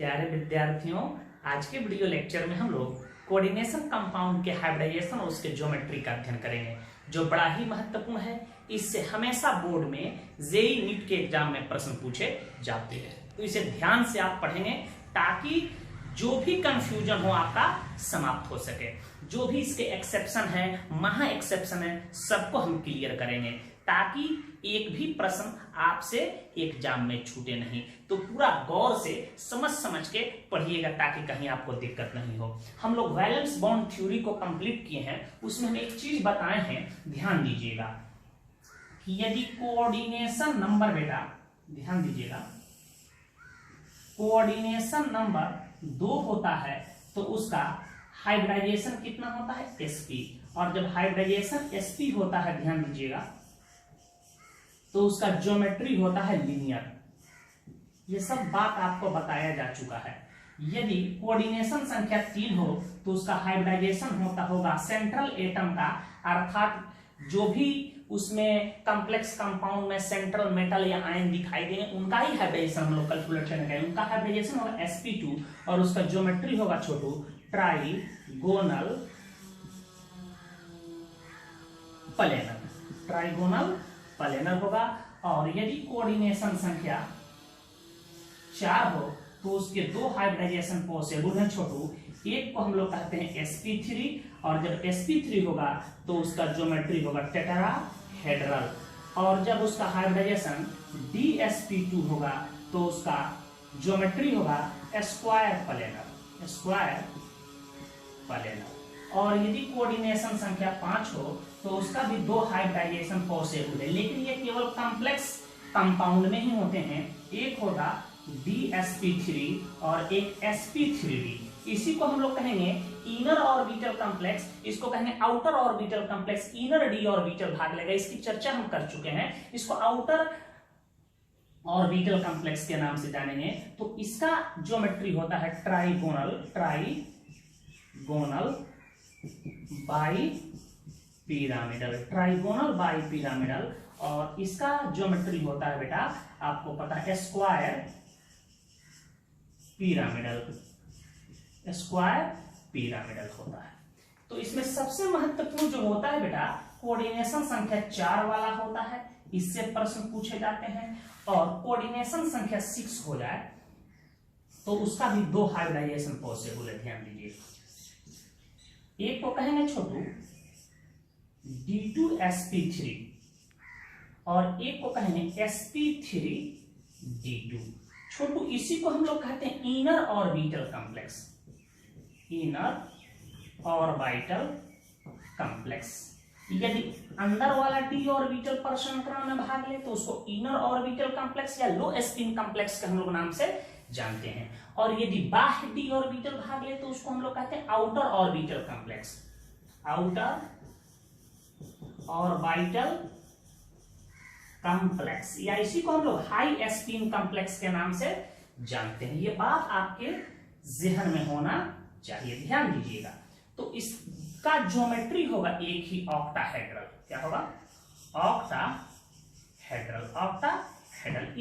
प्यारे विद्यार्थियों, आज के वीडियो लेक्चर में हम लोग कोऑर्डिनेशन कंपाउंड के हाइब्रिडाइजेशन और उसके ज्योमेट्री का अध्ययन करेंगे, जो बड़ा ही महत्वपूर्ण है। इससे हमेशा बोर्ड में जेईई नीट के एग्जाम में प्रश्न पूछे जाते हैं, तो इसे ध्यान से आप पढ़ेंगे ताकि जो भी कंफ्यूजन हो आपका समाप्त हो सके। जो भी इसके एक्सेप्शन है, महा एक्सेप्शन है, सबको हम क्लियर करेंगे ताकि एक भी प्रश्न आपसे एग्जाम में छूटे नहीं। तो पूरा गौर से समझ के पढ़िएगा ताकि कहीं आपको दिक्कत नहीं हो। हम लोग वैलेंस बॉन्ड थ्योरी को कंप्लीट किए हैं, उसमें हम एक चीज बताए हैं, ध्यान दीजिएगा कि यदि कोऑर्डिनेशन नंबर, बेटा ध्यान दीजिएगा, कोऑर्डिनेशन नंबर 2 होता है तो उसका हाइब्रिडाइजेशन कितना होता है, sp। और जब हाइब्रिडाइजेशन sp होता है, ध्यान दीजिएगा, तो उसका ज्योमेट्री होता है लीनियर। ये सब बात आपको बताया जा चुका है। यदि कोऑर्डिनेशन संख्या 3 हो तो उसका हाइब्रिडाइजेशन होगा सेंट्रल एटम का, अर्थात जो भी उसमें कॉम्प्लेक्स कंपाउंड में सेंट्रल मेटल या आयन दिखाई देंगे उनका ही हाइब्रिडाइजेशन हम लोग कैलकुलेट करेंगे। उनका हाइब्रिडाइजेशन होगा sp2 और उसका ज्योमेट्री होगा छोटू ट्राइगोनल प्लेनर, ट्राइगोनल प्लेनर होगा। और यदि कोऑर्डिनेशन संख्या 4 हो तो उसके 2 हाइब्रिडाइजेशन पॉसिबल है छोटू। एक को हम लोग कहते हैं sp3 और जब sp3 होगा तो उसका ज्योमेट्री होगा टेट्राहेड्रल। और जब उसका हाइब्रिडाइजेशन dsp2 होगा तो उसका ज्योमेट्री होगा स्क्वायर प्लेनर, स्क्वायर प्लेनर। और यदि कोऑर्डिनेशन संख्या 5 हो तो उसका भी 2 हाइब्रिडाइजेशन पॉसिबल है, लेकिन ये केवल कॉम्प्लेक्स कंपाउंड में ही होते हैं। एक होगा dsp3 और एक sp3d। इसी को हम लोग कहेंगे इनर ऑर्बिटल कॉम्प्लेक्स, इसको कहेंगे outer orbital complex. Inner d orbital भाग लेगा, इसकी चर्चा हम कर चुके हैं। इसको आउटर ऑर्बिटल कॉम्प्लेक्स के नाम से जानेंगे। तो इसका ज्योमेट्री होता है trigonal bi pyramidal, trigonal bi pyramidal. और इसका ज्योमेट्री होता है बेटा, आपको पता है, स्क्वायर पिरामिडल होता है। तो इसमें सबसे महत्वपूर्ण जो होता है बेटा, कोऑर्डिनेशन संख्या 4 वाला होता है, इससे प्रश्न पूछे जाते हैं। और कोऑर्डिनेशन संख्या 6 हो जाए तो उसका भी 2 हाइब्रिडाइजेशन पॉसिबल है, ध्यान दीजिए। एक को कहेंगे छोटू d2sp3 और एक को कहेंगे sp3d2 छोटू। इसी को हम लोग कहते हैं inner orbital complex, inner orbital complex. यदि अंदर वाला d ऑर्बिटल परसंक्रण में भाग ले तो उसको इनर ऑर्बिटल कॉम्प्लेक्स या लो स्पिन कॉम्प्लेक्स के हम लोग नाम से जानते हैं। और यदि बाह्य d ऑर्बिटल भाग ले तो उसको हम लोग कहते हैं outer orbital complex, outer orbital complex, या इसी को हम लोग हाई स्पिन कॉम्प्लेक्स के नाम से जानते हैं। ये बात आपके जहन में होना चाहिए, ध्यान दीजिएगा। तो इसका ज्योमेट्री होगा एक ही ऑक्टाहेड्रल। क्या होगा? ऑक्टाहेड्रल।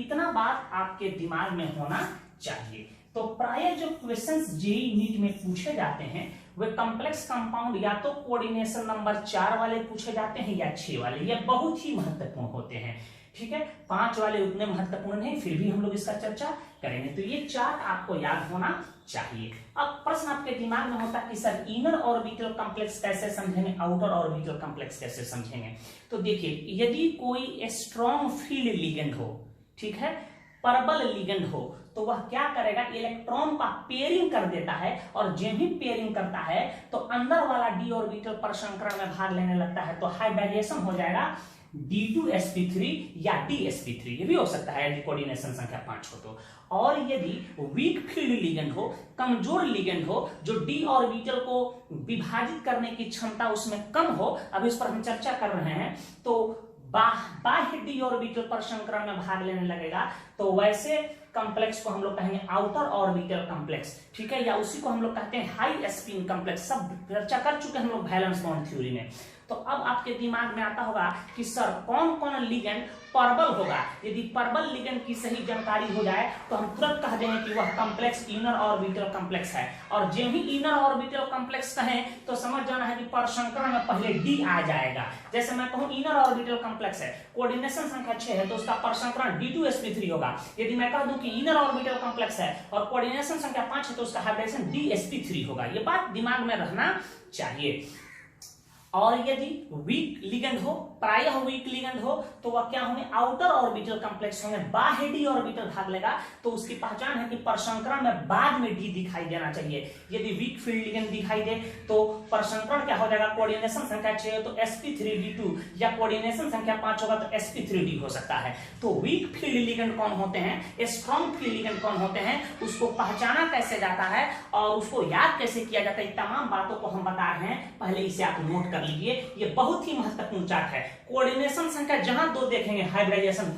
इतना बात आपके दिमाग में होना चाहिए। तो प्राय जो क्वेश्चंस जेईई नीट में पूछे जाते हैं वे कॉम्प्लेक्स कंपाउंड या तो कोऑर्डिनेशन नंबर 4 वाले पूछे जाते हैं या 6 वाले। ये बहुत ही महत्वपूर्ण होते हैं, ठीक है। 5 वाले उतने महत्वपूर्ण नहीं, फिर भी हम लोग इसका चर्चा करेंगे। तो ये 4 आपको याद होना चाहिए। अब प्रश्न आपके दिमाग में होता है कि सर इनर ऑर्बिटल कॉम्प्लेक्स कैसे समझेंगे, आउटर ऑर्बिटल कॉम्प्लेक्स कैसे समझेंगे। तो देखिए, यदि कोई स्ट्रॉन्ग फील्ड लिगेंड हो, ठीक है, प्रबल लिगेंड हो, तो वह क्या करेगा, इलेक्ट्रॉन का पेयरिंग कर देता है। और जब भी पेयरिंग करता है तो अंदर वाला d ऑर्बिटल परसंक्रण में भाग लेने लगता है, तो हाइब्रिडाइजेशन हो जाएगा d2sp3 या dsp3। ये भी हो सकता है यदि कोऑर्डिनेशन संख्या 5 हो तो। और यदि वीक फील्ड लिगेंड हो, कमजोर लिगेंड हो, जो d ऑर्बिटल को विभाजित करने की क्षमता उसमें कम हो, अब इस पर हम चर्चा कर रहे हैं, तो बाह्य d ऑर्बिटल परसंक्रण में भाग लेने लगेगा। तो वैसे कॉम्प्लेक्स को हम लोग कहेंगे आउटर ऑर्बिटल कॉम्प्लेक्स, ठीक है, या उसी को हम लोग कहते हैं हाई स्पिन कॉम्प्लेक्स। सब चर्चा कर चुके हैं हम लोग वैलेंस बॉन्ड थ्योरी में। तो अब आपके दिमाग में आता होगा कि सर कौन कौन लिगेंड परबल होगा। यदि परबल लिगेंड की सही जानकारी हो जाए तो हम तुरंत कह देंगे कि वह कॉम्प्लेक्स इनर ऑर्बिटल कॉम्प्लेक्स है। और जो ही इनर ऑर्बिटल कॉम्प्लेक्स कहें तो समझ जाना है कि परसंकरण में पहले डी आ जाएगा। जैसे मैं कहूं इनर ऑर्बिटल कॉम्प्लेक्स है, कोऑर्डिनेशन संख्या 6 है, तो उसका परसंकरण D2sp3 होगा। यदि मैं कह दूं कि इनर ऑर्बिटल कॉम्प्लेक्स है और कोऑर्डिनेशन संख्या 5 है तो उसका हाइब्रिडेशन DsP3 होगा। ये बात दिमाग में रहना चाहिए। और यदि वीक लिगेंड हो, प्रायः वीक लिगेंड हो, तो वह क्या होंगे, आउटर ऑर्बिटल कॉम्प्लेक्स होंगे, बाह्य डी ऑर्बिटल भाग लेगा, तो उसकी पहचान है कि परसंकरण में बाद में डी दिखाई देना चाहिए। यदि वीक फील्ड लिगेंड दिखाई दे तो परसंकरण क्या हो जाएगा, कोऑर्डिनेशन संख्या 6 है तो sp3d2, या कोऑर्डिनेशन संख्या 5 होगा तो sp3d हो सकता है। तो वीक फील्ड लिगेंड कौन होते हैं, स्ट्रॉन्ग फील्ड लिगेंड कौन होते हैं, उसको पहचाना कैसे जाता है और उसको याद कैसे किया जाता है, तमाम बातों को हम बता रहे हैं। पहले इसे आप नोट कर लीजिए, ये बहुत ही महत्वपूर्ण चार्ट है। कोऑर्डिनेशन संख्या जहां 2 देखेंगे हाइब्रिडाइजेशन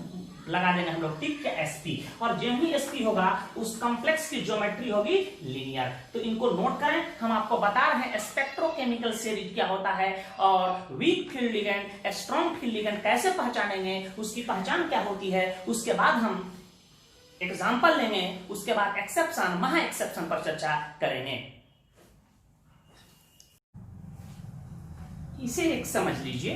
लगा देंगे हम लोग, ठीक है, sp, और जो ही sp होगा उस कॉम्प्लेक्स की ज्योमेट्री होगी लीनियर। तो इनको नोट करें, हम आपको बता रहे हैं स्पेक्ट्रोकेमिकल सीरीज क्या होता है और weak field ligand, strong field ligand कैसे पहचानेंगे, उसकी पहचान क्या होती है। उसके बाद हम एग्जांपल लेंगे, उसके बाद एक्सेप्शन, महा एक्सेप्शन पर चर्चा करेंगे। इसे एक समझ लीजिए,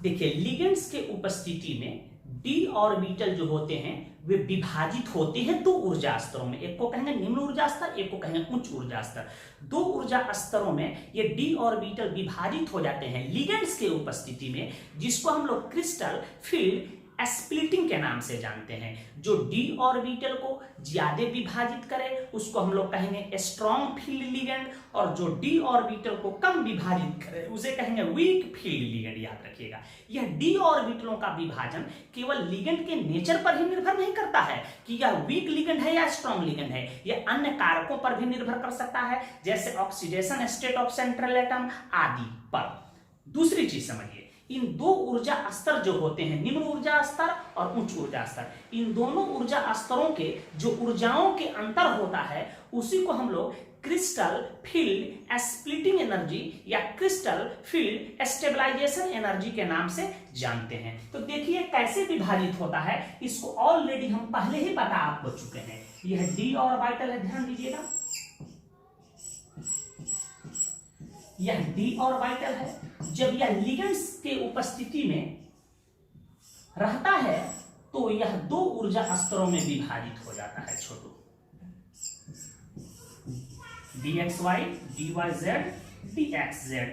देखिए लिगेंड्स के उपस्थिति में डी ऑर्बिटल जो होते हैं वे विभाजित होते हैं 2 ऊर्जा स्तरों में। एक को कहेंगे निम्न ऊर्जा स्तर, एक को कहेंगे उच्च ऊर्जा स्तर। 2 ऊर्जा स्तरों में ये डी ऑर्बिटल विभाजित हो जाते हैं लिगेंड्स के उपस्थिति में, जिसको हम लोग क्रिस्टल फील्ड स्प्लिटिंग के नाम से जानते हैं। जो डी ऑर्बिटल को ज्यादा विभाजित करे उसको हम लोग कहेंगे स्ट्रॉन्ग फील्ड लिगेंड, और जो डी ऑर्बिटल को कम विभाजित करे उसे कहेंगे वीक फील्ड लिगेंड। याद रखिएगा, यह डी ऑर्बिटलों का विभाजन केवल लिगेंड के नेचर पर ही निर्भर नहीं करता है कि यह वीक लिगेंड है या स्ट्रॉन्ग लिगेंड है, यह अन्य कारकों पर भी निर्भर कर सकता है, जैसे oxidation state of central atom आदि पर। दूसरी चीज समझिए, इन 2 ऊर्जा स्तर जो होते हैं, निम्न ऊर्जा स्तर और उच्च ऊर्जा स्तर, इन दोनों ऊर्जा स्तरों के जो ऊर्जाओं के अंतर होता है उसी को हम लोग क्रिस्टल फील्ड स्प्लिटिंग एनर्जी या क्रिस्टल फील्ड स्टेबलाइजेशन एनर्जी के नाम से जानते हैं। तो देखिए कैसे विभाजित होता है, इसको ऑलरेडी हम पहले ही बता आपको चुके हैं। यह डी ऑर्बिटल है, ध्यान दीजिएगा, यह डी ऑर्बिटल है। जब यह लिगेंड्स के उपस्थिति में रहता है तो यह 2 ऊर्जा स्तरों में विभाजित हो जाता है। छोटू dxy, dyz, dxz,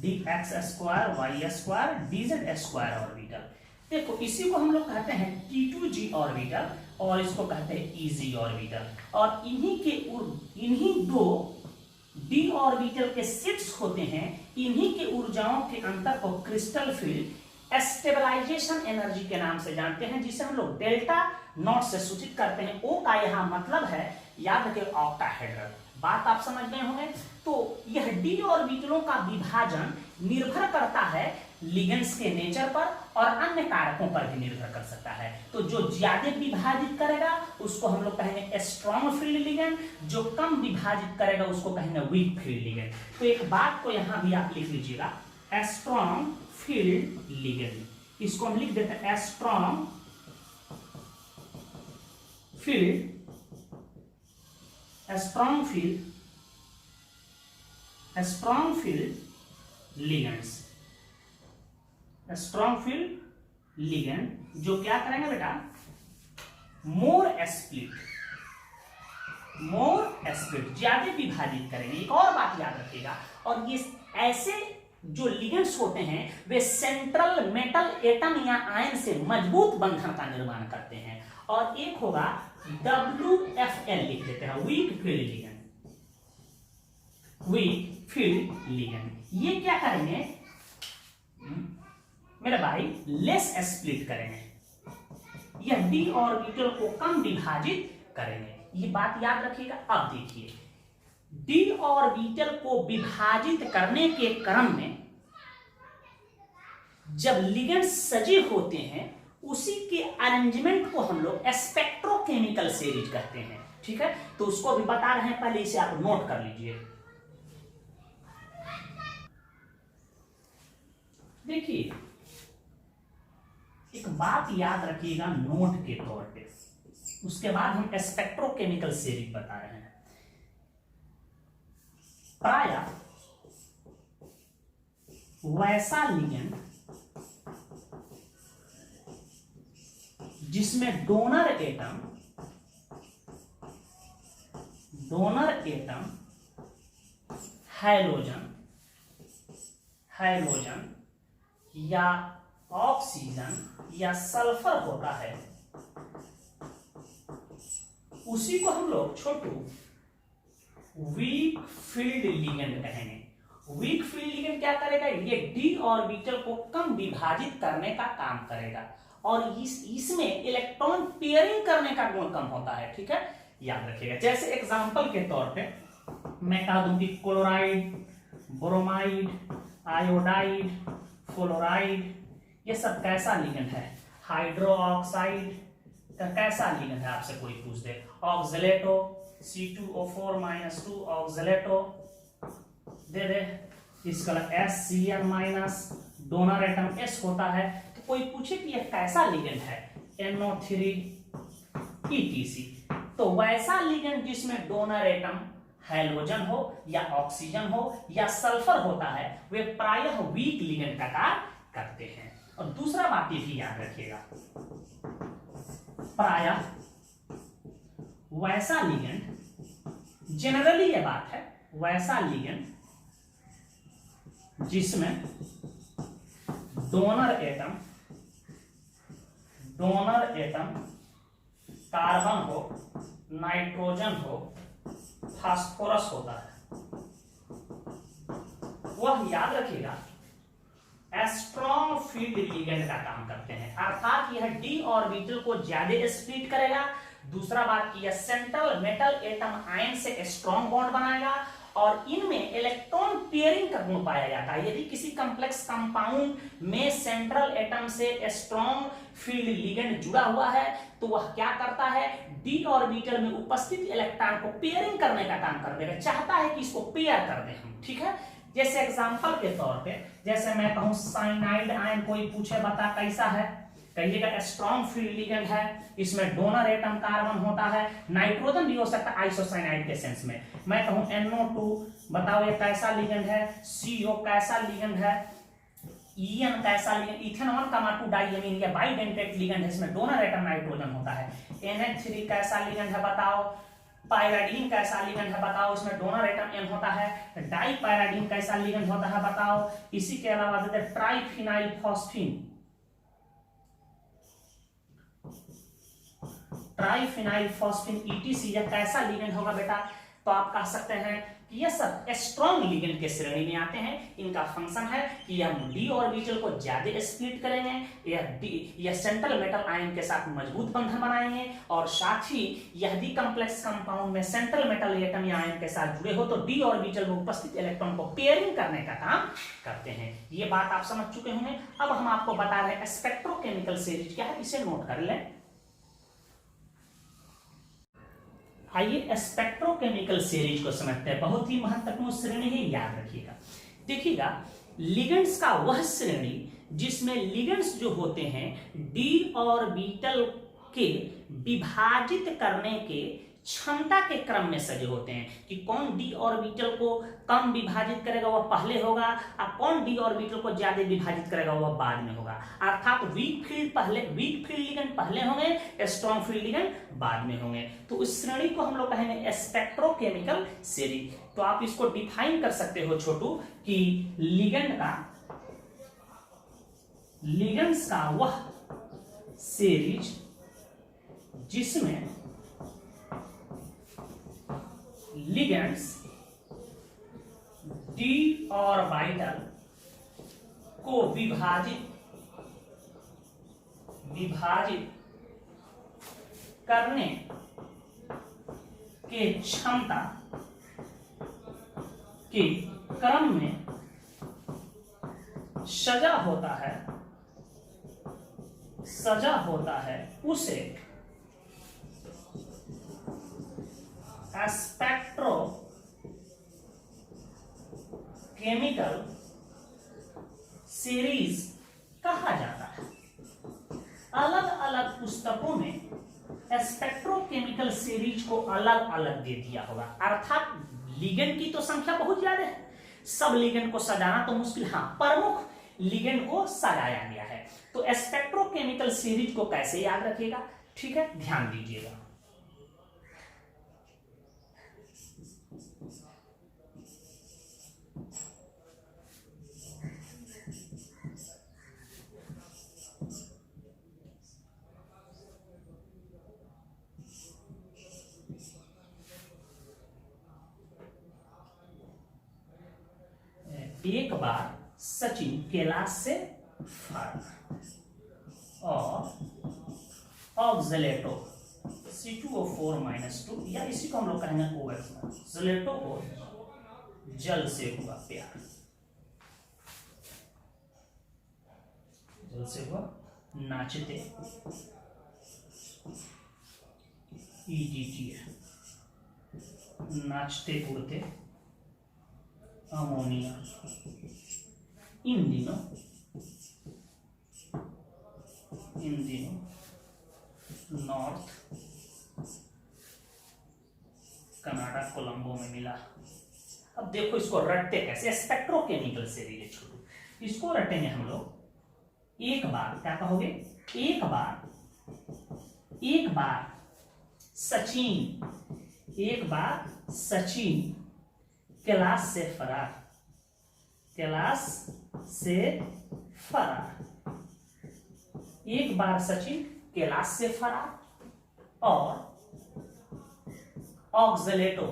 dx square, y square, dz square orbital. देखो इसी को हम लोग कहते हैं T2g ऑर्बिटल और इसको कहते हैं EG ऑर्बिटल, और इन्हीं 2 डी ऑर्बिटल के सेट्स होते हैं। इन्हीं के ऊर्जाओं के अंतर को क्रिस्टल फील्ड स्टेबलाइजेशन एनर्जी के नाम से जानते हैं, जिसे हम लोग डेल्टा नॉट से सूचित करते हैं। ओ का यहां मतलब है, याद रखिए, ऑक्टाहेड्रल। बात आप समझ गए होंगे। तो यह डी ऑर्बिटलों का विभाजन निर्भर करता है लिगेंड्स के नेचर पर और अन्य कारकों पर भी निर्भर कर सकता है। तो जो ज्यादा विभाजित करेगा उसको हम लोग कहेंगे स्ट्रॉन्ग फील्ड लिगेंड, जो कम विभाजित करेगा उसको कहेंगे वीक फील्ड लिगेंड। तो एक बात को यहां भी आप लिख लीजिएगा, स्ट्रॉन्ग फील्ड लिगेंड, इसको हम लिख देते हैं strong field, strong field ligands, strong field ligand जो क्या करेंगे बेटा, मोर स्प्लिट, ज्यादा विभाजित करेंगे। एक और बात याद रखिएगा, और ये ऐसे जो लिगेंड्स होते हैं वे सेंट्रल मेटल एटम या आयन से मजबूत बंधन का निर्माण करते हैं। और एक होगा WFL, लिख देते हैं weak field ligand, weak field ligand. ये क्या करेंगे मेरे भाई, लेस स्प्लिट करेंगे, यह डी ऑर्बिटल को कम विभाजित करेंगे। ये बात याद रखिएगा। अब देखिए, डी ऑर्बिटल को विभाजित करने के क्रम में जब लिगेंड्स सजे होते हैं उसी के अरेंजमेंट को हम लोग स्पेक्ट्रोकेमिकल सीरीज कहते हैं। ठीक है, तो उसको भी बता रहे हैं, पहले इसे आप नोट कर लीजिए। देखिए एक बात याद रखिएगा नोट के तौर पे, उसके बाद हम स्पेक्ट्रोकेमिकल सीरीज बता रहे हैं। प्रायः वैसा लिगेंड जिसमें डोनर एटम हाइड्रोजन या ऑक्सीजन या सल्फर होता है, उसी को हम लोग छोटू वीक फील्ड लिगेंड कहेंगे। वीक फील्ड लिगेंड क्या करेगा, ये डी ऑर्बिटल को कम विभाजित करने का काम करेगा और इसमें इलेक्ट्रॉन पेयरिंग करने का गुण कम होता है। ठीक है, याद रखिएगा। जैसे एग्जांपल के तौर पे मैं कह दूं कि क्लोराइड, ब्रोमाइड, आयोडाइड, फ्लोराइड, ये सब कैसा लिगेंड है? हाइड्रो ऑक्साइड का कैसा लिगेंड है? आपसे कोई पूछ दे, ऑक्सलेटो C2O4-2 ऑक्सलेटो दे दे, इसका SCN- डोनर एटम S होता है। तो कोई पूछे कि यह कैसा लिगेंड है? NO3 ETC। तो वैसा लिगेंड जिसमें डोनर एटम हाइड्रोजन हो या ऑक्सीजन हो या सल्फर होता है, वे प्रायः वीक लिगेंड का कार्य करते हैं। और दूसरा बात ये भी याद रखिएगा, प्रायः वैसा लिगेंड, जनरली ये बात है, वैसा लिगेंड जिसमें डोनर एटम कार्बन हो, नाइट्रोजन हो, फास्फोरस होता है, वह याद रखिएगा स्ट्रॉन्ग फील्ड लिगेंड का काम करते हैं। अर्थात यह डी ऑर्बिटल को ज्यादा स्प्लिट करेगा। दूसरा बात कि यह सेंट्रल मेटल एटम आयन से स्ट्रॉन्ग बॉन्ड बनाएगा और इनमें इलेक्ट्रॉन पेयरिंग का गुण पाया जाता है। यदि किसी कॉम्प्लेक्स कंपाउंड में सेंट्रल एटम से स्ट्रॉन्ग फील्ड लिगेंड जुड़ा हुआ है तो वह क्या करता है, डी ऑर्बिटल में उपस्थित इलेक्ट्रॉन को पेयरिंग करने का काम कर देगा, चाहता है कि इसको पेयर कर दें हम। ठीक है, जैसे एग्जांपल के तौर पे, जैसे मैं कहूं साइनाइड आयन, कोई पूछे बता कैसा है, कहिएगा स्ट्रॉन्ग फील्ड लिगेंड है, इसमें डोनर एटम कार्बन होता है, नाइट्रोजन भी हो सकता है आइसोसाइनाइड के सेंस में। मैं कहूं NO2, बताओ ये कैसा लिगेंड है? CO कैसा लिगेंड है? EN कैसा लिगेंड? इथेनॉल का 2 डाइएमीन या बाइडेंटेट लिगेंड है, इसमें डोनर एटम नाइट्रोजन होता है। NH3 कैसा लिगेंड है बताओ? पायराडीन कैसा लिगेंड है बताओ? इसमें डोनर एटम N होता है। डाई पायराडीन कैसा लिगेंड होता है बताओ? इसी के अलावा देते ट्राइफिनाइल फॉस्फिन ETC, यह कैसा लिगेंड होगा बेटा? तो आप कह सकते हैं कि यह सब स्ट्रॉन्ग लिगेंड के श्रेणी में आते हैं। इनका फंक्शन है कि यह डी ऑर्बिटल को ज्यादा स्प्लिट करेंगे, यह सेंट्रल मेटल आयन के साथ मजबूत बंधन बनाएंगे और साथ ही यदि कॉम्प्लेक्स कंपाउंड में सेंट्रल मेटल एटम या आयन के साथ जुड़े हो तो डी ऑर्बिटल में उपस्थित इलेक्ट्रॉन को पेयरिंग करने का काम करते हैं। ये बात आप समझ चुके होंगे। अब हम आपको बता रहे हैं स्पेक्ट्रोकेमिकल सीरीज क्या है, इसे नोट कर लें। आइए स्पेक्ट्रोकेमिकल सीरीज को समझते हैं, बहुत ही महत्वपूर्ण श्रेणी है, याद रखिएगा। देखिएगा, लिगेंड्स का वह श्रेणी जिसमें लिगेंड्स जो होते हैं डी ऑर्बिटल के विभाजित करने के क्षमता के क्रम में सजे होते हैं कि कौन डी ऑर्बिटल को कम विभाजित करेगा वह पहले होगा और कौन डी ऑर्बिटल को ज्यादा विभाजित करेगा वह बाद में होगा। अर्थात वीक फील्ड लिगेंड पहले होंगे, स्ट्रॉन्ग फील्ड लिगेंड बाद में होंगे। तो उस श्रेणी को हम लोग कहेंगे स्पेक्ट्रोकेमिकल सीरीज। तो आप इसको डिफाइन कर सकते हो छोटू कि लिगेंड्स का वह सीरीज जिसमें लिगेंड्स डी ऑर्बिटल को विभाजित करने के क्षमता के क्रम में सजा होता है उसे स्पेक्ट्रोकेमिकल सीरीज कहा जाता है। अलग अलग पुस्तकों में स्पेक्ट्रोकेमिकल सीरीज को अलग अलग दे दिया होगा, अर्थात लिगेंड की तो संख्या बहुत ज्यादा है, सब लिगेंड को सजाना तो मुश्किल, हाँ प्रमुख लिगेंड को सजाया गया है। तो स्पेक्ट्रोकेमिकल सीरीज को कैसे याद रखिएगा, ठीक है, ध्यान दीजिएगा। एक बार सचिन कैलाश से फरा और ऑक्सलेटो C2O4-2, या इसी को हम लोग कहेंगे OX, ज़लेटो को जल से हुआ प्यार, जल से हुआ नाचते EDT, नाचते उड़ते अमोनिया। इन दिनों नॉर्थ कनाडा कोलंबो में मिला। अब देखो इसको रटते कैसे, स्पेक्ट्रोकेमिकल सीरीज है छोटू, इसको रटेंगे हम लोग। एक बार क्या कहोगे, एक बार सचिन, एक बार सचिन कैलाश से फरार, कैलाश से फरार, एक बार सचिन कैलाश से फरार और ऑक्सलेटो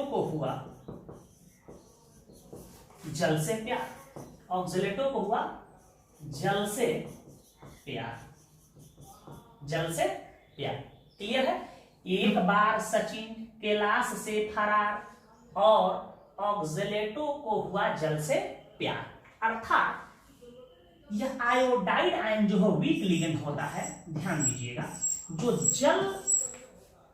को हुआ जल से प्यार, ऑक्सलेटो को हुआ जल से प्यार, जल से प्यार। क्लियर है? एक बार सचिन कैलाश से फरार और ऑक्सलेटो को हुआ जल से प्यार, अर्थात यह आयोडाइड आयन जो है वीक लिगेंड होता है, ध्यान दीजिएगा, जो जल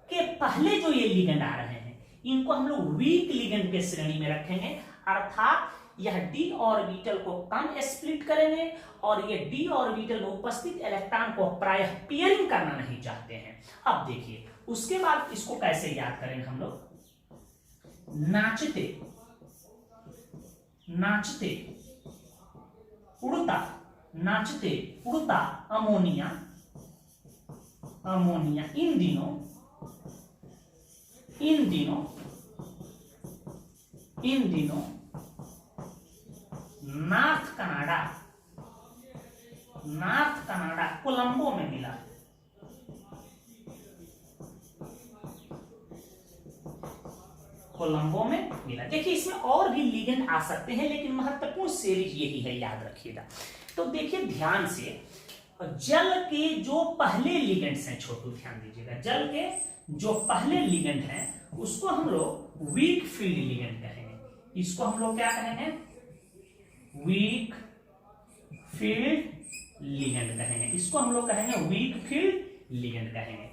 के पहले जो ये लिगेंड आ रहे हैं इनको हम लोग वीक लिगेंड के श्रेणी में रखेंगे, अर्थात यह डी ऑर्बिटल को कम स्प्लिट करेंगे और ये डी ऑर्बिटल में उपस्थित इलेक्ट्रॉन को प्रायः पेयरिंग करना नहीं चाहते हैं। अब देखिए उसके बाद इसको कैसे याद करेंगे हम लोग, नाचते नाचते उड़ता, नाचते उड़ता अमोनिया, अमोनिया। इन दिनों नॉर्थ कनाडा कोलंबो में मिला। कोलंबो में मिला। देखिए इसमें और भी लिगेंड आ सकते हैं लेकिन महत्वपूर्ण सीरीज यही है, याद रखिएगा। तो देखिए ध्यान से, जल के जो पहले लिगेंड्स हैं छोटू, ध्यान दीजिएगा, जल के जो पहले लिगेंड हैं उसको हम लोग वीक फील्ड लिगेंड कहेंगे। इसको हम लोग क्या कहेंगे, वीक फील्ड लिगेंड कहेंगे। इसको हम लोग कहेंगे वीक फील्ड लिगेंड कहेंगे।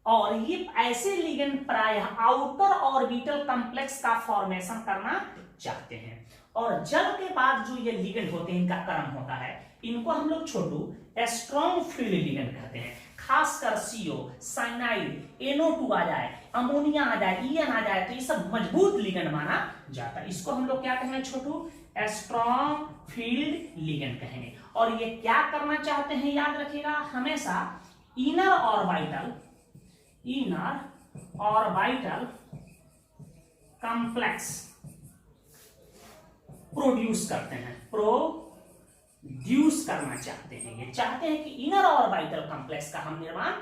और ये ऐसे लिगेंड प्रायः आउटर ऑर्बिटल कॉम्प्लेक्स का फॉर्मेशन करना चाहते हैं। और जल के बाद जो ये लिगेंड होते हैं इनका क्रम होता है, इनको हम लोग छोटू स्ट्रॉन्ग फील्ड लिगेंड कहते हैं। खासकर CO, साइनाइड, NO2 आ जाए, अमोनिया आ जाए, EN आ जाए तो ये सब मजबूत लिगेंड माना जाता है। इसको हम लोग क्या कहेंगे छोटू, स्ट्रॉन्ग फील्ड लिगेंड कहेंगे। और ये क्या करना चाहते हैं याद रखिएगा, हमेशा इनर ऑर्बिटल कॉम्प्लेक्स प्रोड्यूस करते हैं, प्रोड्यूस करना चाहते हैं। ये चाहते हैं कि इनर ऑर्बिटल कॉम्प्लेक्स का हम निर्माण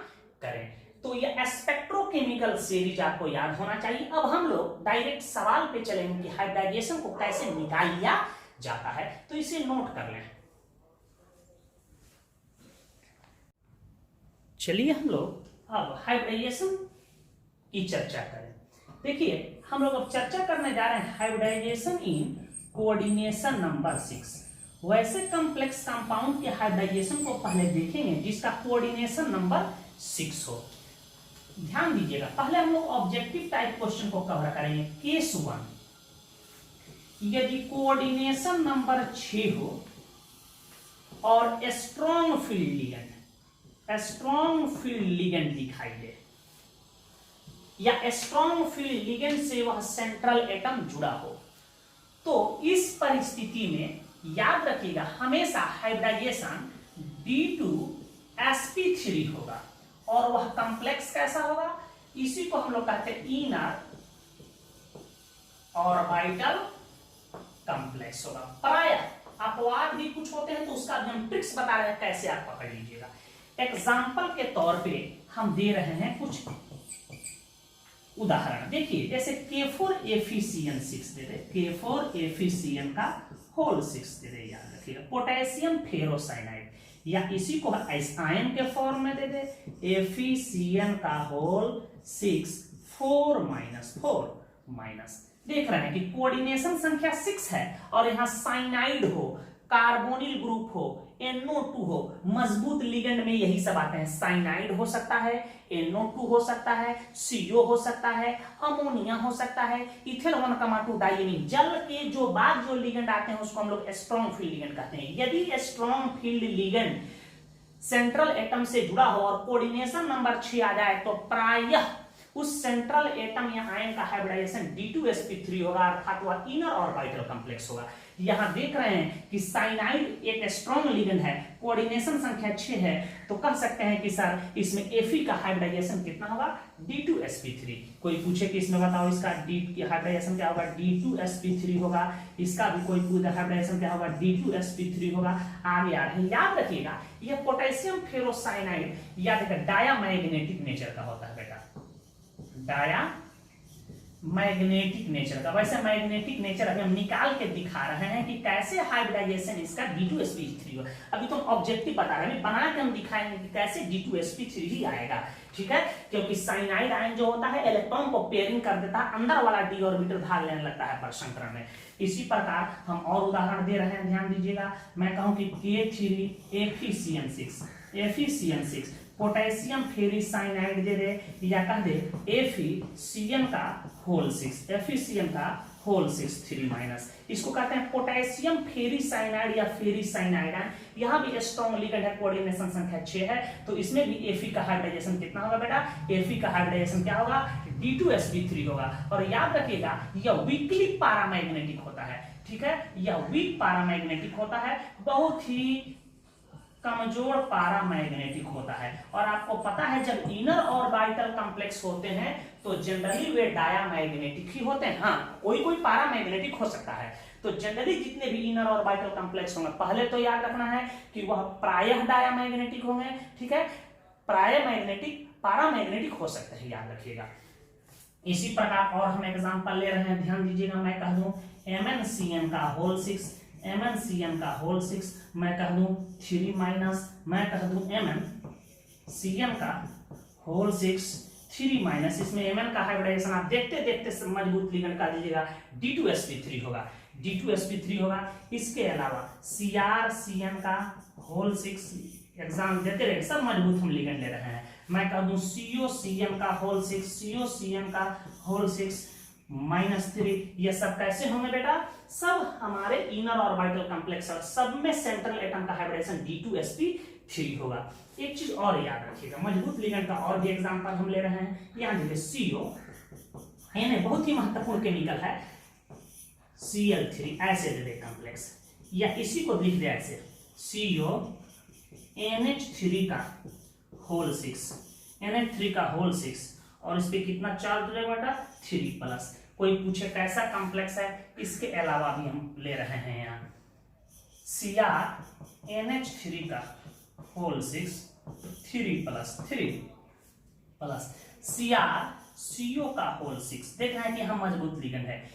करें। तो ये स्पेक्ट्रोकेमिकल सीरीज आपको याद होना चाहिए। अब हम लोग डायरेक्ट सवाल पे चलेंगे कि हाइब्रिडाइजेशन को कैसे निकाल लिया जाता है, तो इसे नोट कर लें। चलिए हम लोग अब हाइब्रिडाइजेशन की चर्चा करें। देखिए हम लोग अब चर्चा करने जा रहे हैं हाइब्रिडाइजेशन इन कोऑर्डिनेशन नंबर 6। वैसे कॉम्प्लेक्स कंपाउंड के हाइब्रिडाइजेशन को पहले देखेंगे जिसका कोऑर्डिनेशन नंबर 6 हो। ध्यान दीजिएगा, पहले हम लोग ऑब्जेक्टिव टाइप क्वेश्चन को कवर करेंगे। केस 1, यदि कोऑर्डिनेशन नंबर 6 हो और स्ट्रॉन्ग फील्ड लिगेंड दिखाई दे, या स्ट्रॉन्ग फील्ड लिगेंड से वह सेंट्रल एटम जुड़ा हो, तो इस परिस्थिति में याद रखिएगा हमेशा हाइब्रिडाइजेशन D2sp3 होगा। और वह कॉम्प्लेक्स कैसा होगा, इसी को हम लोग कहते हैं इनर ऑर्बिटल कॉम्प्लेक्स होगा। प्रायः अपवाद भी कुछ होते हैं तो उसका भी हम ट्रिक्स बता रहे हैं, कैसे आप पकड़ लीजिएगा। एग्जाम्पल के तौर पे हम दे रहे हैं कुछ उदाहरण। देखिए जैसे K4Fe6 दे दे, K4Fe का होल 6 दे दे, याद रखिएगा। पोटेशियम फेरोसाइनाइड, या इसी को आयन के फॉर्म में दे दे, FeCN का होल 6 4 माइनस। देख रहे हैं कि कोऑर्डिनेशन संख्या 6 है और यहाँ साइनाइड हो, कार्बोनिल ग्रुप हो, NO2 हो, मजबूत लिगेंड में यही सब आते हैं। साइनाइड हो सकता है, NO2 हो सकता है, CO हो सकता है, अमोनिया हो सकता है, इथेल 1,2 डाइएमीन। जल के जो बाद जो लिगेंड आते हैं उसको हम लोग स्ट्रॉन्ग फील्ड लिगेंड कहते हैं। यदि strong field ligand central atom से जुड़ा हो और कोऑर्डिनेशन नंबर 6 आ जाए तो प्रायः उस सेंट्रल एटम या आयन का हाइब्रिडाइजेशन D2sp3 होगा, अर्थात वह इनर ऑर्बिटल कॉम्प्लेक्स होगा। यहां देख रहे हैं कि साइनाइड एक स्ट्रॉन्ग लिगेंड है, कोऑर्डिनेशन संख्या 6 है, तो कह सकते हैं कि सर इसमें Fe का हाइब्रिडाइजेशन कितना होगा, D2sp3। कोई पूछे कि इसमें बताओ इसका D की हाइब्रिडाइजेशन क्या होगा, D2sp3 होगा। इसका भी कोई पूछे हाइब्रिडाइजेशन क्या होगा, D2sp3 होगा। आगे आ रहे हैं, याद रखिएगा यह पोटेशियम फेरोसाइनाइड याद रखिएगा डायामैग्नेटिक नेचर का होता है बेटा, डाया मैग्नेटिक नेचर का। वैसे मैग्नेटिक नेचर अभी हम निकाल के दिखा रहे हैं कि कैसे हाइब्रिडाइजेशन इसका D2sp3 हो। अभी तो हम ऑब्जेक्टिव बता रहे हैं, बना के हम दिखाएंगे कि कैसे D2sp3 ही आएगा, ठीक है। क्योंकि साइनाइड आयन जो होता है इलेक्ट्रॉन को पेयरिंग कर देता है, अंदर वाला d ऑर्बिटल भाग लेने लगता है परसंकरण में। इसी प्रकार हम और उदाहरण दे रहे हैं, ध्यान दीजिएगा। मैं कहूं कि K3FeCN6 पोटेशियम फेरिसाइनाइड दे दे, या कह दे FeCN का होल 6, FeCN का होल 6 3 माइनस। इसको कहते हैं पोटेशियम फेरिसाइनाइड या फेरिसाइनाइड। यहाँ भी स्ट्रॉन्ग लिगेंड है, कोऑर्डिनेशन संख्या 6 है, तो इसमें भी Fe का हाइब्रिडाइजेशन कितना होगा बेटा, Fe का हाइब्रिडाइजेशन क्या होगा, D2sp3 होगा। और याद रखिएगा यह वीकली पैरामैग्नेटिक होता है, ठीक है, यह वीक पैरामैग्नेटिक होता है, बहुत ही कमजोर पैरामैग्नेटिक होता है। और आपको पता है जब इनर ऑर्बिटल कॉम्प्लेक्स होते हैं तो जनरली वे डायामैग्नेटिक ही होते हैं। हाँ, कोई कोई पैरामैग्नेटिक हो सकता है। तो जनरली जितने भी इनर ऑर्बिटल कॉम्प्लेक्स होंगे, पहले तो याद रखना है कि वह प्रायः डायामैग्नेटिक होंगे, ठीक है, प्रायः मैग्नेटिक पैरामैग्नेटिक हो सकते हैं, याद रखिएगा। इसी प्रकार और हम एग्जांपल ले रहे हैं, ध्यान दीजिएगा। मैं कह दूं MnCN का होल 6, MnCN का होल 6, मैं कह दूं 3 माइनस, मैं कह दूं MnCN का होल 6 3 माइनस। इसमें Mn का हाइब्रिडाइजेशन आप देखते देखते मजबूत लिगेंड का दीजिएगा, D2sp3 होगा, D2sp3 होगा। इसके अलावा CrCN का होल 6, एग्जाम देते रहे सब मजबूत हम लिगेंड ले रहे हैं। मैं कह दूं COCN का होल 6, COCN का होल 6 -3। ये सब कैसे होंगे बेटा, सब हमारे इनर ऑर्बिटल कॉम्प्लेक्स और सब में सेंट्रल एटम का हाइब्रिडेशन D2sp3 होगा। एक चीज और याद रखिएगा, मजबूत लिगेंड का और भी एग्जांपल हम ले रहे हैं। यहाँ देखिए CO, यानी बहुत ही महत्वपूर्ण केमिकल है, Cl3 ऐसे दे दे कॉम्प्लेक्स, या इसी को लिख दे ऐसे CONH3 का होल 6, NH3 का होल 6, और इस पे कितना चार्ज रहेगा बेटा 3+। कोई पूछे कैसा कॉम्प्लेक्स है, इसके अलावा भी हम ले रहे हैं यहाँ CrNH3 का होल 6 3+, CrCO का होल 6। देख रहे हैं कि हम मजबूत लिगेंड है,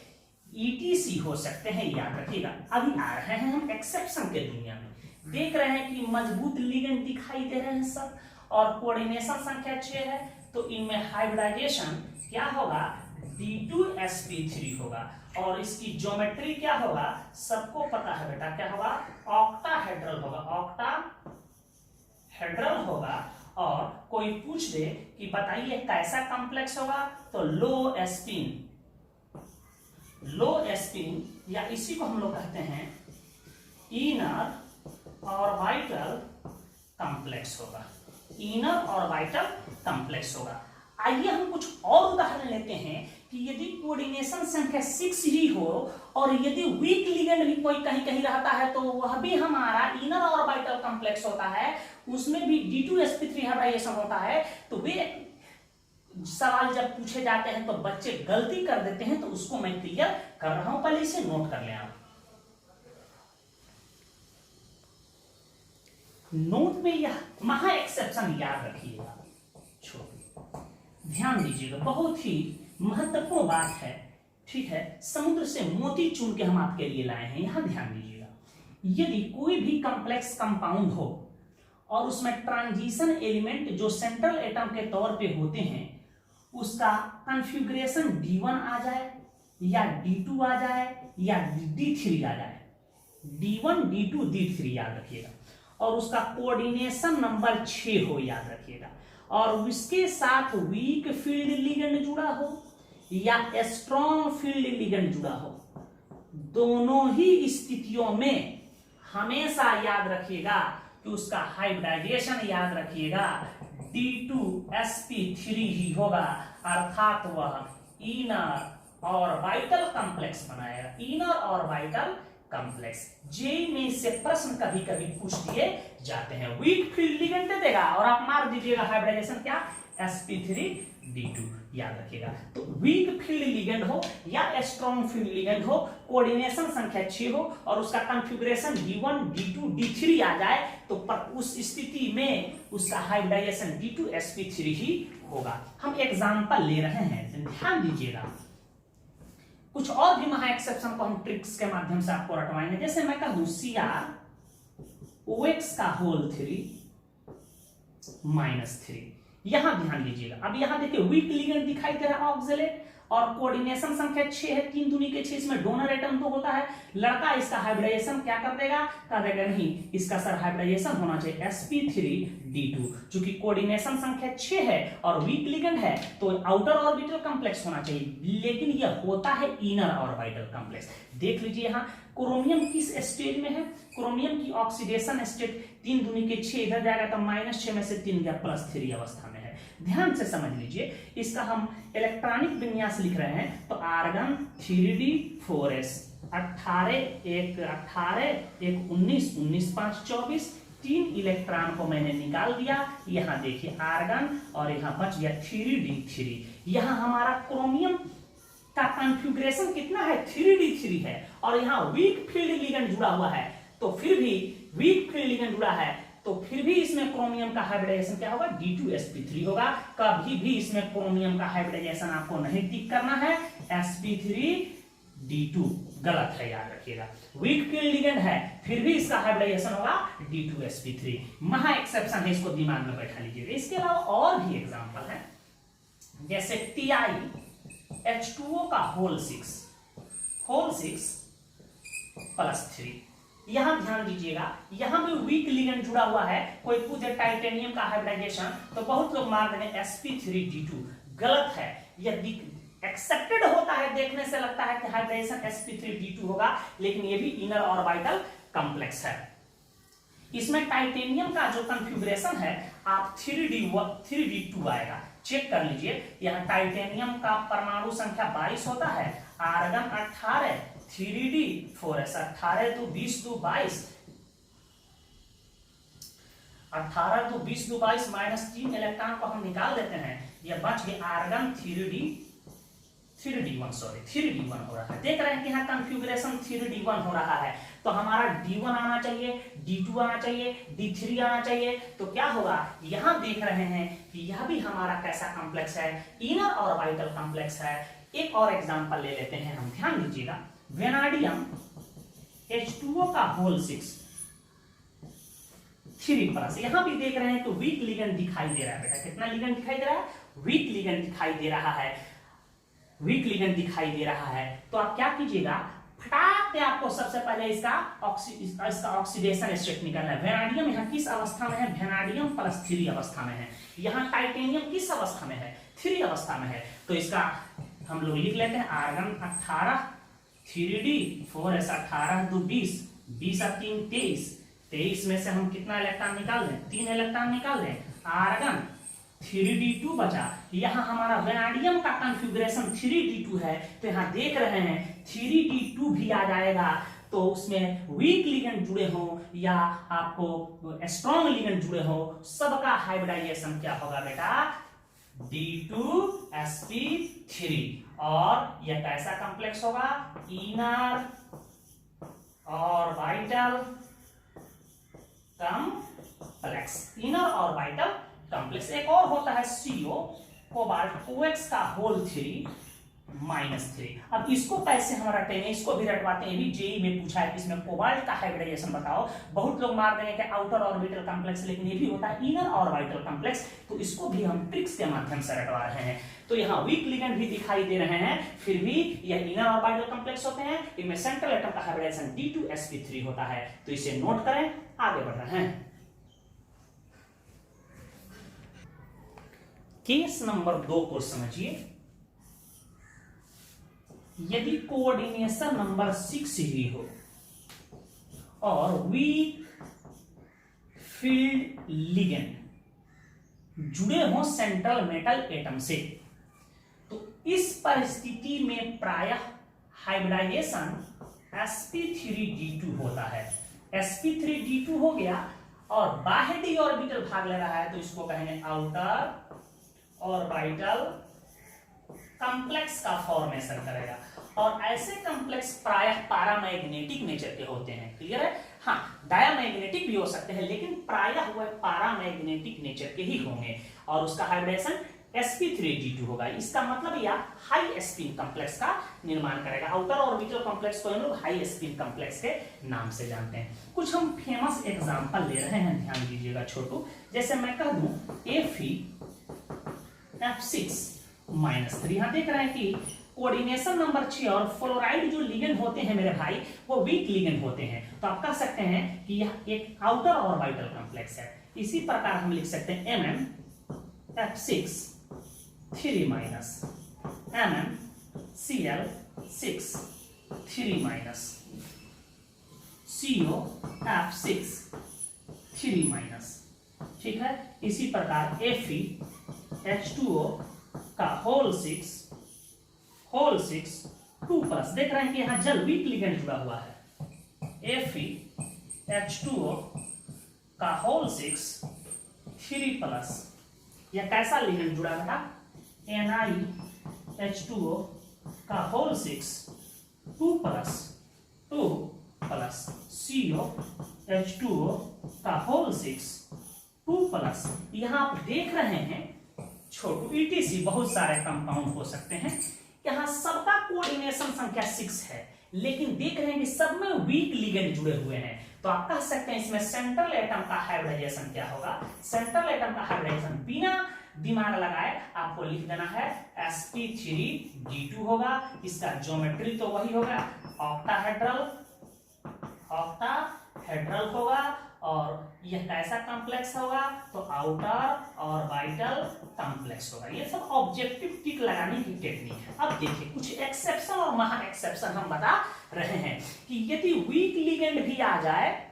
ETC हो सकते हैं, याद रखिएगा। अभी आ रहे हैं हम एक्सेप्शन के दुनिया में, देख रहे हैं कि मजबूत लिगेंड दिखाई दे रहे हैं सब, और कोऑर्डिनेशन संख्या 6 है, तो इनमें हाइब्रिडाइजेशन क्या होगा, D2sp3 होगा। और इसकी ज्योमेट्री क्या होगा, सबको पता है बेटा, क्या होगा, ऑक्टाहेड्रल होगा, ऑक्टाहेड्रल होगा। और कोई पूछ दे कि बताइए कैसा कॉम्प्लेक्स होगा, तो लो स्पिन लो स्पिन, या इसी को हम लोग कहते हैं इनर ऑर्बिटल कॉम्प्लेक्स होगा, इनर ऑर्बिटल कॉम्प्लेक्स होगा। आइए हम कुछ और उदाहरण लेते हैं कि यदि कोऑर्डिनेशन संख्या 6 ही हो और यदि वीक लिगेंड भी कोई कहीं कहीं रहता है तो वह भी हमारा इनर ऑर्बिटल कॉम्प्लेक्स होता है, उसमें भी D2sp3 हाइब्रिडाइजेशन होता है। तो वे सवाल जब पूछे जाते हैं तो बच्चे गलती कर देते हैं, तो उसको मैं क्लियर कर रहा हूं, पहले इसे नोट कर लें आप। नोट में यह महा एक्सेप्शन याद रखिएगा, ध्यान दीजिएगा, बहुत ही महत्वपूर्ण बात है, ठीक है। समुद्र से मोती चुन के हम आपके लिए लाए हैं, यहां ध्यान दीजिएगा। यदि कोई भी कॉम्प्लेक्स कंपाउंड हो और उसमें ट्रांजिशन एलिमेंट जो सेंट्रल एटम के तौर पे होते हैं, उसका कॉन्फ़िगरेशन D1 आ जाए या D2 आ जाए या D3 आ जाए, D1 D2 D3 याद रखिएगा, और उसका कोऑर्डिनेशन नंबर 6 हो, याद रखिएगा, और उसके साथ वीक फील्ड लिगेंड जुड़ा हो या स्ट्रॉन्ग फील्ड लिगेंड जुड़ा हो, दोनों ही स्थितियों में हमेशा याद रखिएगा कि उसका हाइब्रिडाइजेशन याद रखिएगा D2sp3 ही होगा, अर्थात वह इनर ऑर्बिटल कॉम्प्लेक्स बनाएगा, इनर ऑर्बिटल कॉम्प्लेक्स। जेई में इससे प्रश्न कभी कभी पूछ दिए जाते हैं, वीक फील्ड लिगेंड दे देगा और आप मार दीजिएगा हाइब्रिडाइजेशन क्या, sp3d2, याद रखिएगा। तो वीक फील्ड लिगेंड हो या स्ट्रॉन्ग फील्ड लिगेंड हो, कोऑर्डिनेशन संख्या 6 हो और उसका कॉन्फ़िगरेशन D1 D2 D3 आ जाए, तो उस स्थिति में उसका हाइब्रिडाइजेशन D2sp3 ही होगा। हम एग्जांपल ले रहे हैं, ध्यान दीजिएगा। कुछ और भी महा एक्सेप्शन को हम ट्रिक्स के माध्यम से आपको रटवाएंगे। जैसे मैं कह दूं CrOX का होल 3 -3, यहां ध्यान दीजिएगा। अब यहां देखिए वीक लिगेंड दिखाई दे रहा है ऑक्सलेट, और कोऑर्डिनेशन संख्या 6 है, 3 दूनी के 6, इसमें डोनर एटम तो होता है। लड़का इसका हाइब्रिडाइजेशन क्या कर देगा, कर देगा नहीं, इसका सर हाइब्रिडाइजेशन होना चाहिए sp3d2, चूंकि कोऑर्डिनेशन संख्या 6 है और वीक लिगेंड है तो आउटर ऑर्बिटल कॉम्प्लेक्स होना चाहिए, लेकिन यह होता है इनर ऑर्बिटल कॉम्प्लेक्स। देख लीजिए यहाँ क्रोमियम किस स्टेज में है, क्रोमियम की ऑक्सीडेशन स्टेट 3 दूनी के 6, इधर जाएगा तो -6 में से 3 गया +3 अवस्था में है। ध्यान से समझ लीजिए, इसका हम इलेक्ट्रॉनिक विन्यास लिख रहे हैं तो आर्गन 3d4s 18 1 19 19 5 24, 3 इलेक्ट्रॉन को मैंने निकाल दिया। यहां देखिए आर्गन और यहां बच गया 3d3। यहां हमारा क्रोमियम का कॉन्फ़िगरेशन कितना है, 3d3 है, और यहां वीक फील्ड लिगेंड जुड़ा हुआ है, तो फिर भी वीक फील्ड लिगेंड जुड़ा है तो फिर भी इसमें क्रोमियम का हाइब्रिडाइजेशन क्या होगा, D2sp3 होगा। कभी भी इसमें क्रोमियम का हाइब्रिडाइजेशन आपको नहीं टिक करना है, sp3d2 गलत है, याद रखिएगा। वीक फील्ड लिगेंड है फिर भी इसका हाइब्रिडाइजेशन होगा D2sp3, महा एक्सेप्शन है, इसको दिमाग में बैठा लीजिएगा। इसके अलावा और भी एग्जांपल है, जैसे TiH2O का होल 6 +3, यहां ध्यान दीजिएगा, यहां भी वीक लिगेंड जुड़ा हुआ है। कोई पूछे टाइटेनियम का हाइब्रिडाइजेशन तो बहुत लोग मार देंगे sp3d2, गलत है। यह एक्सेप्टेड होता है, देखने से लगता है कि हाइब्रिडाइजेशन sp3d2 होगा, लेकिन यह भी इनर ऑर्बिटल कॉम्प्लेक्स है। इसमें टाइटेनियम का जो कॉन्फ़िगरेशन है आप 3d2 आएगा, चेक कर लीजिए। यहां टाइटेनियम का परमाणु संख्या 22 होता है, आर्गन 18, 3d4s 18 तो 20 तो 22, 18 तो 20 तो 22 -3 इलेक्ट्रॉन को हम निकाल देते हैं, यह बच गया आर्गन 3d1 हो रहा है। देख रहे हैं कि यहाँ कॉन्फ़िगरेशन 3d1 हो रहा है, तो हमारा d1 आना चाहिए, d2 आना चाहिए, d3 आना चाहिए, तो क्या होगा, यहाँ देख रहे हैं कि यह भी हमारा कैसा कॉम्प्लेक्स है, इनर ऑर्बिटल कॉम्प्लेक्स है। एक और एग्जांपल ले लेते हैं हम, ध्यान दीजिएगा। वेनाडियम H2O का होल 6 3+, यहां भी देख रहे हैं तो वीक लिगेंड दिखाई दे रहा है। बेटा कितना लिगेंड दिखाई दे रहा है, वीक लिगेंड दिखाई दे रहा है, वीक लिगेंड दिखाई दे रहा है। तो आप क्या कीजिएगा, फटाक से आपको सबसे पहले इसका ऑक्सीडेशन स्टेट निकालना है। वेनाडियम यहाँ किस अवस्था में है, वेनाडियम +3 अवस्था में है। यहाँ टाइटेनियम किस अवस्था में है, 3 अवस्था में है। तो इसका हम लोग लिख लेते हैं आर्गन 18 3D 4 ऐसा 18 2 20, 20 और 3 23, 23 में से हम कितना इलेक्ट्रॉन निकाल दें, 3 इलेक्ट्रॉन निकाल दें, आर्गन 3D2 बचा। यहाँ हमारा वेनाडियम का कॉन्फ़िगरेशन 3D2 है, तो यहाँ देख रहे हैं 3D2 भी आ जाएगा। तो उसमें वीक लिगेंड जुड़े हो या आपको स्ट्रॉन्ग लिगेंड जुड़े हो, सबका हाइब्रिडाइजेशन क्या होगा बेटा, D2sp3। और यह कैसा कॉम्प्लेक्स होगा, inner orbital complex, inner orbital complex. एक और होता है CO कोबाल्ट OX का होल 3 -3। अब इसको कैसे हम रटेंगे, इसको भी रटवाते हैं, भी जेई में पूछा है कि इसमें कोबाल्ट का हाइब्रिडाइजेशन बताओ। बहुत लोग मार देंगे कि आउटर ऑर्बिटल कॉम्प्लेक्स, लेकिन ये भी होता है इनर ऑर्बिटल कॉम्प्लेक्स। तो इसको भी हम ट्रिक्स के माध्यम से रटवा रहे हैं। तो यहाँ वीक लिगेंड भी दिखाई दे रहे हैं, फिर भी यह इनर ऑर्बिटल कॉम्प्लेक्स होते हैं। इनमें सेंट्रल एटम का हाइब्रिडाइजेशन D2sp3 होता है। तो इसे नोट करें, आगे बढ़ रहे हैं। केस नंबर 2 को समझिए। यदि कोऑर्डिनेशन नंबर 6 ही हो और वीक फील्ड लिगेंड जुड़े हो सेंट्रल मेटल एटम से, तो इस परिस्थिति में प्रायः हाइब्रिडाइजेशन sp3d2 होता है। sp3d2 हो गया और बाह्य डी ऑर्बिटल भाग ले रहा है, तो इसको कहेंगे आउटर ऑर्बिटल कॉम्प्लेक्स का फॉर्मेशन करेगा। और ऐसे कॉम्प्लेक्स प्रायः पैरामैग्नेटिक नेचर के होते हैं। क्लियर है? हाँ, डायामैग्नेटिक भी हो सकते हैं, लेकिन प्रायः वह पैरामैग्नेटिक नेचर के ही होंगे। और उसका हाइब्रिडेशन sp3d2 होगा। इसका मतलब यह हाई स्पिन कॉम्प्लेक्स का निर्माण करेगा। आउटर ऑर्बिटल कॉम्प्लेक्स को हम लोग हाई स्पिन कॉम्प्लेक्स के नाम से जानते हैं। कुछ हम फेमस एग्जांपल ले रहे हैं, ध्यान दीजिएगा छोटू। जैसे मैं कह दूं Fe(F6-3), यहां देख रहे हैं कि कोऑर्डिनेशन नंबर 6 और फ्लोराइड जो लिगेंड होते हैं मेरे भाई, वो वीक लिगेंड होते हैं। तो आप कह सकते हैं कि यह एक आउटर ऑर्बिटल कॉम्प्लेक्स है। इसी प्रकार हम लिख सकते हैं MnF6(3-), MnCl6(3-), COF6(3-). ठीक है? इसी प्रकार FeH2O का होल 6 2+, देख रहे हैं कि यहां जल वीक लिगेंड जुड़ा हुआ है। FeH2O का होल 6 3+, यह कैसा लिगेंड जुड़ा बेटा, NiH2O का होल 6 2+, COH2O का होल 6 2+। यहां आप देख रहे हैं छोटू ETC बहुत सारे कंपाउंड हो सकते हैं। यहां सबका कोऑर्डिनेशन संख्या 6 है, लेकिन देख रहे हैं कि सब में वीक लिगेंड जुड़े हुए हैं। तो आप कह सकते हैं इसमें सेंट्रल एटम का हाइब्रिडाइजेशन क्या होगा। सेंट्रल एटम का हाइब्रिडाइजेशन बिना दिमाग लगाए आपको लिख देना है sp3d2 होगा। इसका ज्योमेट्री तो वही होगा, ऑक्टाहेड्रल होगा। और यह कैसा कॉम्प्लेक्स होगा, तो आउटर ऑर्बिटल कॉम्प्लेक्स होगा। ये सब ऑब्जेक्टिव टिक लगाने की टेक्निक है। अब देखिए कुछ एक्सेप्शन और महा एक्सेप्शन हम बता रहे हैं कि यदि वीक लिगेंड भी आ जाए,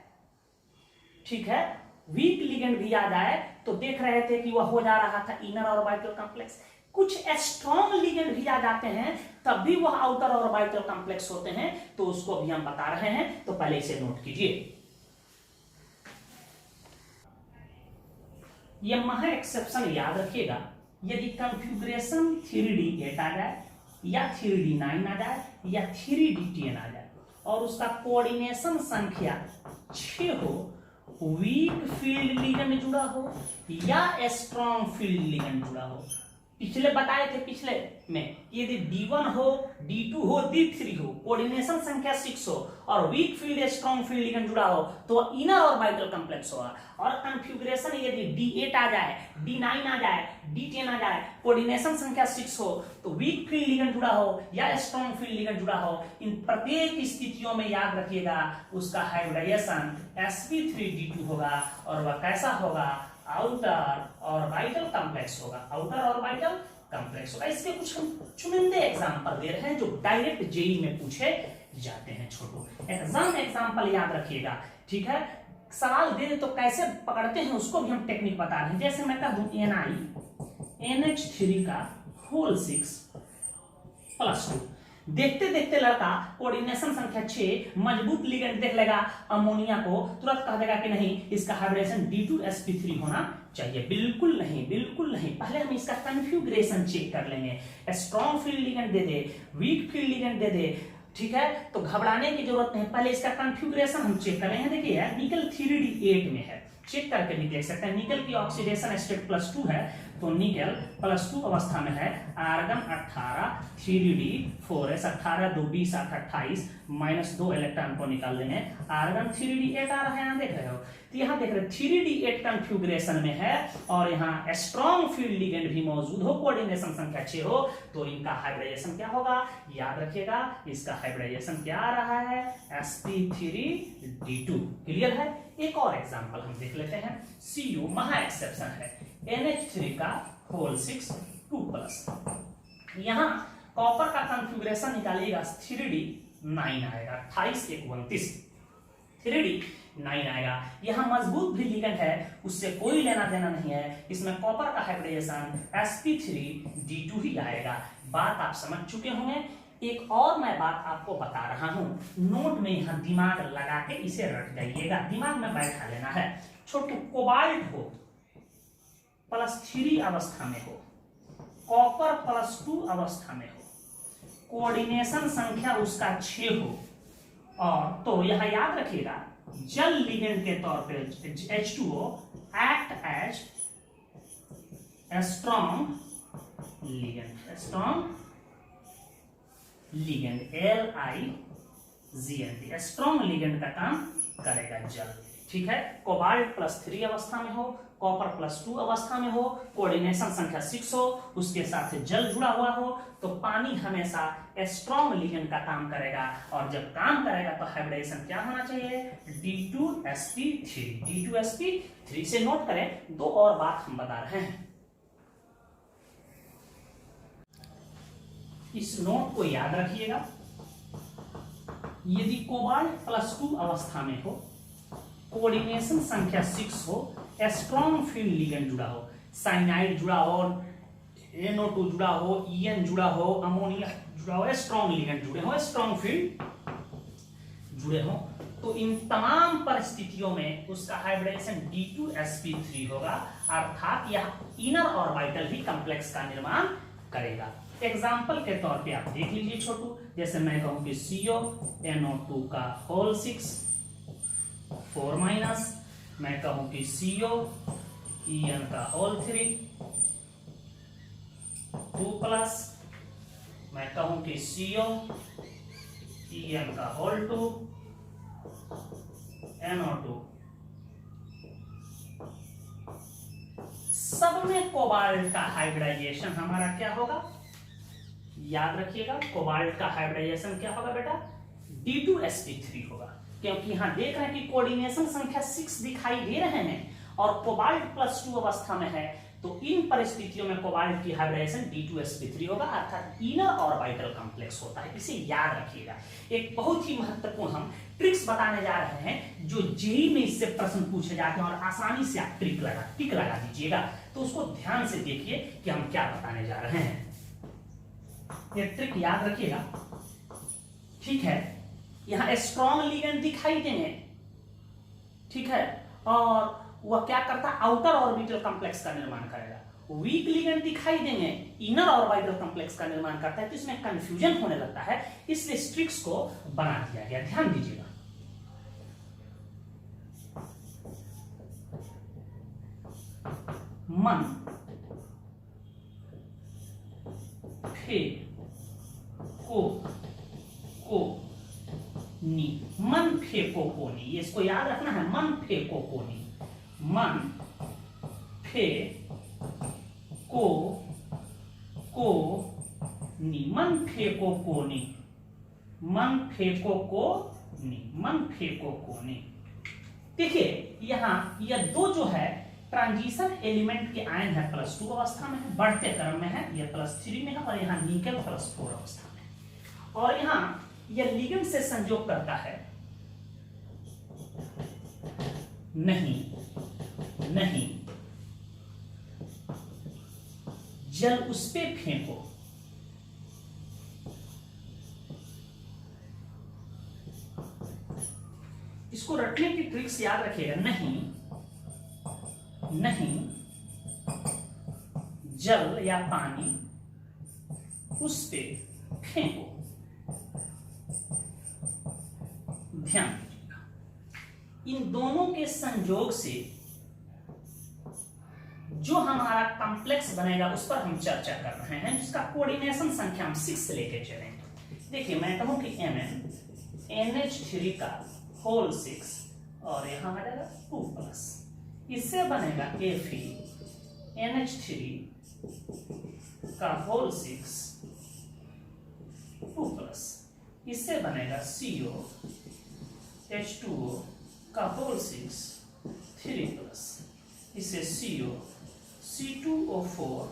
ठीक है, वीक लिगेंड भी आ जाए, तो देख रहे थे कि वह हो जा रहा था इनर ऑर्बिटल कॉम्प्लेक्स। कुछ स्ट्रॉन्ग लिगेंड भी आ जाते हैं, तब भी वह आउटर ऑर्बिटल कॉम्प्लेक्स होते हैं। तो उसको भी हम बता रहे हैं, तो पहले इसे नोट कीजिए। यह महा एक्सेप्शन याद रखिएगा। यदि कॉन्फ़िगरेशन 3D8 आ जाए या 3D9 आ जाए या 3D10 आ जाए और उसका कोऑर्डिनेशन संख्या 6 हो, वीक फील्ड लिगेंड जुड़ा हो या स्ट्रॉन्ग फील्ड लिगेंड जुड़ा हो। पिछले बताए थे, पिछले में यदि D1 हो, D2 हो, D3 हो, कोऑर्डिनेशन संख्या 6 हो और weak field strong field ligand जुड़ा हो, तो इनर ऑर्बिटल कॉम्प्लेक्स होगा। और कॉन्फ़िगरेशन यदि D8 आ जाए, D9 आ जाए, D10 आ जाए, कोऑर्डिनेशन संख्या 6 हो, तो वीक फील्ड लिगेंड जुड़ा हो या स्ट्रॉन्ग फील्ड लिगेंड जुड़ा हो। इन प्रत्येक स्थितियों में याद रखिएगा उसका हाइब्रिडाइजेशन sp3d2 होगा। और वह कैसा होगा, आउटर ऑर्बिटल कॉम्प्लेक्स होगा। आउटर ऑर्बिटल कॉम्प्लेक्स होगा। इसके कुछ हम चुनिंदे एग्जांपल दे रहे हैं जो डायरेक्ट जेई में पूछे जाते हैं छोटू। एग्जाम्पल याद रखिएगा, ठीक है। सवाल दे तो कैसे पकड़ते हैं उसको भी हम टेक्निक बता रहे हैं। जैसे मैं कह दूं NiNH3 का होल 6 प्लस 2, देखते देखते लड़का कोऑर्डिनेशन संख्या 6 मजबूत लिगेंड देख लेगा अमोनिया को, तुरंत कह देगा कि नहीं इसका हाइब्रिडेशन D2sp3 होना चाहिए। बिल्कुल नहीं, बिल्कुल नहीं। पहले हम इसका कॉन्फ़िगरेशन चेक कर लेंगे। स्ट्रॉन्ग फील्ड लिगेंड दे दे, वीक फील्ड लिगेंड दे दे, ठीक है, तो घबराने की जरूरत नहीं। पहले इसका कॉन्फ़िगरेशन हम चेक करेंगे। देखिए यार, निकल 3D8 में है, चेक करके भी देख सकते हैं। निकल की ऑक्सीडेशन स्टेट +2 है, तो निकल +2 अवस्था में है। आर्गन 18, 3D4 है, 18 2 20 8 28, -2 इलेक्ट्रॉन को निकाल देंगे। आर्गन 3D8 आ रहा है, यहाँ देख रहे हो। तो यहाँ देख रहे 3D8 कॉन्फ़िगरेशन में है और यहाँ स्ट्रॉन्ग फील्ड लिगेंड भी मौजूद हो, कोऑर्डिनेशन संख्या 6 हो, तो इनका हाइब्रिडेशन क्या होगा, याद रखिएगा। इसका हाइब्रिडेशन क्या आ रहा है, sp3d2। क्लियर है। एक और एग्जांपल हम देख लेते हैं। Cu महा एक्सेप्शन है, NH3 का होल 6 2+। यहाँ कॉपर का कॉन्फ़िगरेशन निकालिएगा, 3D9 आएगा, 28 1 29, 3D9 आएगा। यहाँ मजबूत भी लिगेंड है, उससे कोई लेना देना नहीं है। इसमें कॉपर का हाइब्रिडेशन sp3d2 ही आएगा। बात आप समझ चुके होंगे। एक और मैं बात आपको बता रहा हूं, नोट में यहां दिमाग लगा के इसे रख जाइएगा, दिमाग में बैठा लेना है। छोटू कोबाल्ट हो +3 अवस्था में हो, कॉपर +2 अवस्था में हो, कोऑर्डिनेशन संख्या उसका 6 हो, और तो यहां याद रखिएगा जल लिगेंड के तौर पे H2O act as strong ligand, strong ligand, LIGND, strong ligand का काम करेगा जल, ठीक है। कोबाल्ट +3 अवस्था में हो, कॉपर +2 अवस्था में हो, कोऑर्डिनेशन संख्या 6 हो, उसके साथ जल जुड़ा हुआ हो, तो पानी हमेशा स्ट्रॉन्ग लिगेंड का काम करेगा। और जब काम करेगा तो हाइब्रिडेशन क्या होना चाहिए, D2sp3, D2sp3 से नोट करें। दो और बात हम बता रहे हैं, इस नोट को याद रखिएगा। यदि कोबाल्ट +2 अवस्था में हो, कोऑर्डिनेशन संख्या 6 हो, स्ट्रॉन्ग फील्ड लिगेंड जुड़ा हो, साइनाइड जुड़ा हो, NO2 जुड़ा हो, EN जुड़ा हो, अमोनिया जुड़ा हो, स्ट्रॉन्ग लिगेंड जुड़े हो, स्ट्रॉन्ग फील्ड जुड़े हो, तो इन तमाम परिस्थितियों में उसका हाइब्रिडेशन D2sp3 होगा, अर्थात यह इनर ऑर्बिटल ही कॉम्प्लेक्स का निर्माण करेगा। एग्जाम्पल के तौर पे आप देख लीजिए छोटू, जैसे मैं कहूं कि CO NO2 का होल 6 4-, मैं कहूं कि CO EN का होल 3 2+, मैं कहूं कि CO EN का होल 2 NO2, सब में कोबाल्ट का हाइब्रिडाइजेशन हमारा क्या होगा, याद रखिएगा। कोबाल्ट का हाइब्रिडाइजेशन क्या होगा बेटा, D2sp3 होगा, क्योंकि यहां देख रहे हैं कि कोऑर्डिनेशन संख्या 6 दिखाई दे रहे हैं और कोबाल्ट +2 अवस्था में है, तो इन परिस्थितियों में कोबाल्ट की हाइब्रिडाइजेशन D2sp3 होगा, अर्थात इनर ऑर्बिटल कॉम्प्लेक्स होता है। इसे याद रखिएगा। एक बहुत ही महत्वपूर्ण हम ट्रिक्स बताने जा रहे हैं, जो जेईई में इससे प्रश्न पूछे जाते हैं और आसानी से आप टिक लगा दीजिएगा। तो उसको ध्यान से देखिए कि हम क्या बताने जा रहे हैं। ये ट्रिक याद रखिएगा, ठीक है। यहां स्ट्रॉन्ग लिगेंड दिखाई देंगे, ठीक है, और वह क्या करता है, आउटर ऑर्बिटल कॉम्प्लेक्स का निर्माण करेगा। वीक लिगेंड दिखाई देंगे, इनर ऑर्बिटल कॉम्प्लेक्स का निर्माण करता है, तो इसमें कंफ्यूजन होने लगता है, इसलिए इस ट्रिक्स को बना दिया गया। ध्यान दीजिएगा। मन फे को नी, मन फेको कोनी, इसको याद रखना है। मन फेको कोनी, मन फे को नी, मन फेको कोनी, मन फेको को नी, मन फेको कोनी। देखिए यहां यह दो जो है ट्रांजिशन एलिमेंट के आयन है, +2 अवस्था में है, बढ़ते क्रम में है, यह +3 में है, और यहाँ निकल +4 अवस्था में। और यहाँ यह लिगेंड से संयोग करता है, नहीं जल उस पे फेंको, इसको रटने की ट्रिक्स याद रखिएगा। नहीं जल या पानी उस पे फेंको। ध्यान दीजिएगा, इन दोनों के संयोग से जो हमारा कॉम्प्लेक्स बनेगा उस पर हम चर्चा कर रहे हैं, जिसका कोऑर्डिनेशन संख्या हम 6 से लेके चलेंगे। देखिए मैं कहूं कि NH3 का होल 6 और यहां आ जाएगा 2+, इससे बनेगा NH3 का होल 6 2+, इससे बनेगा COH2O का होल 6 3+, इसे C2O4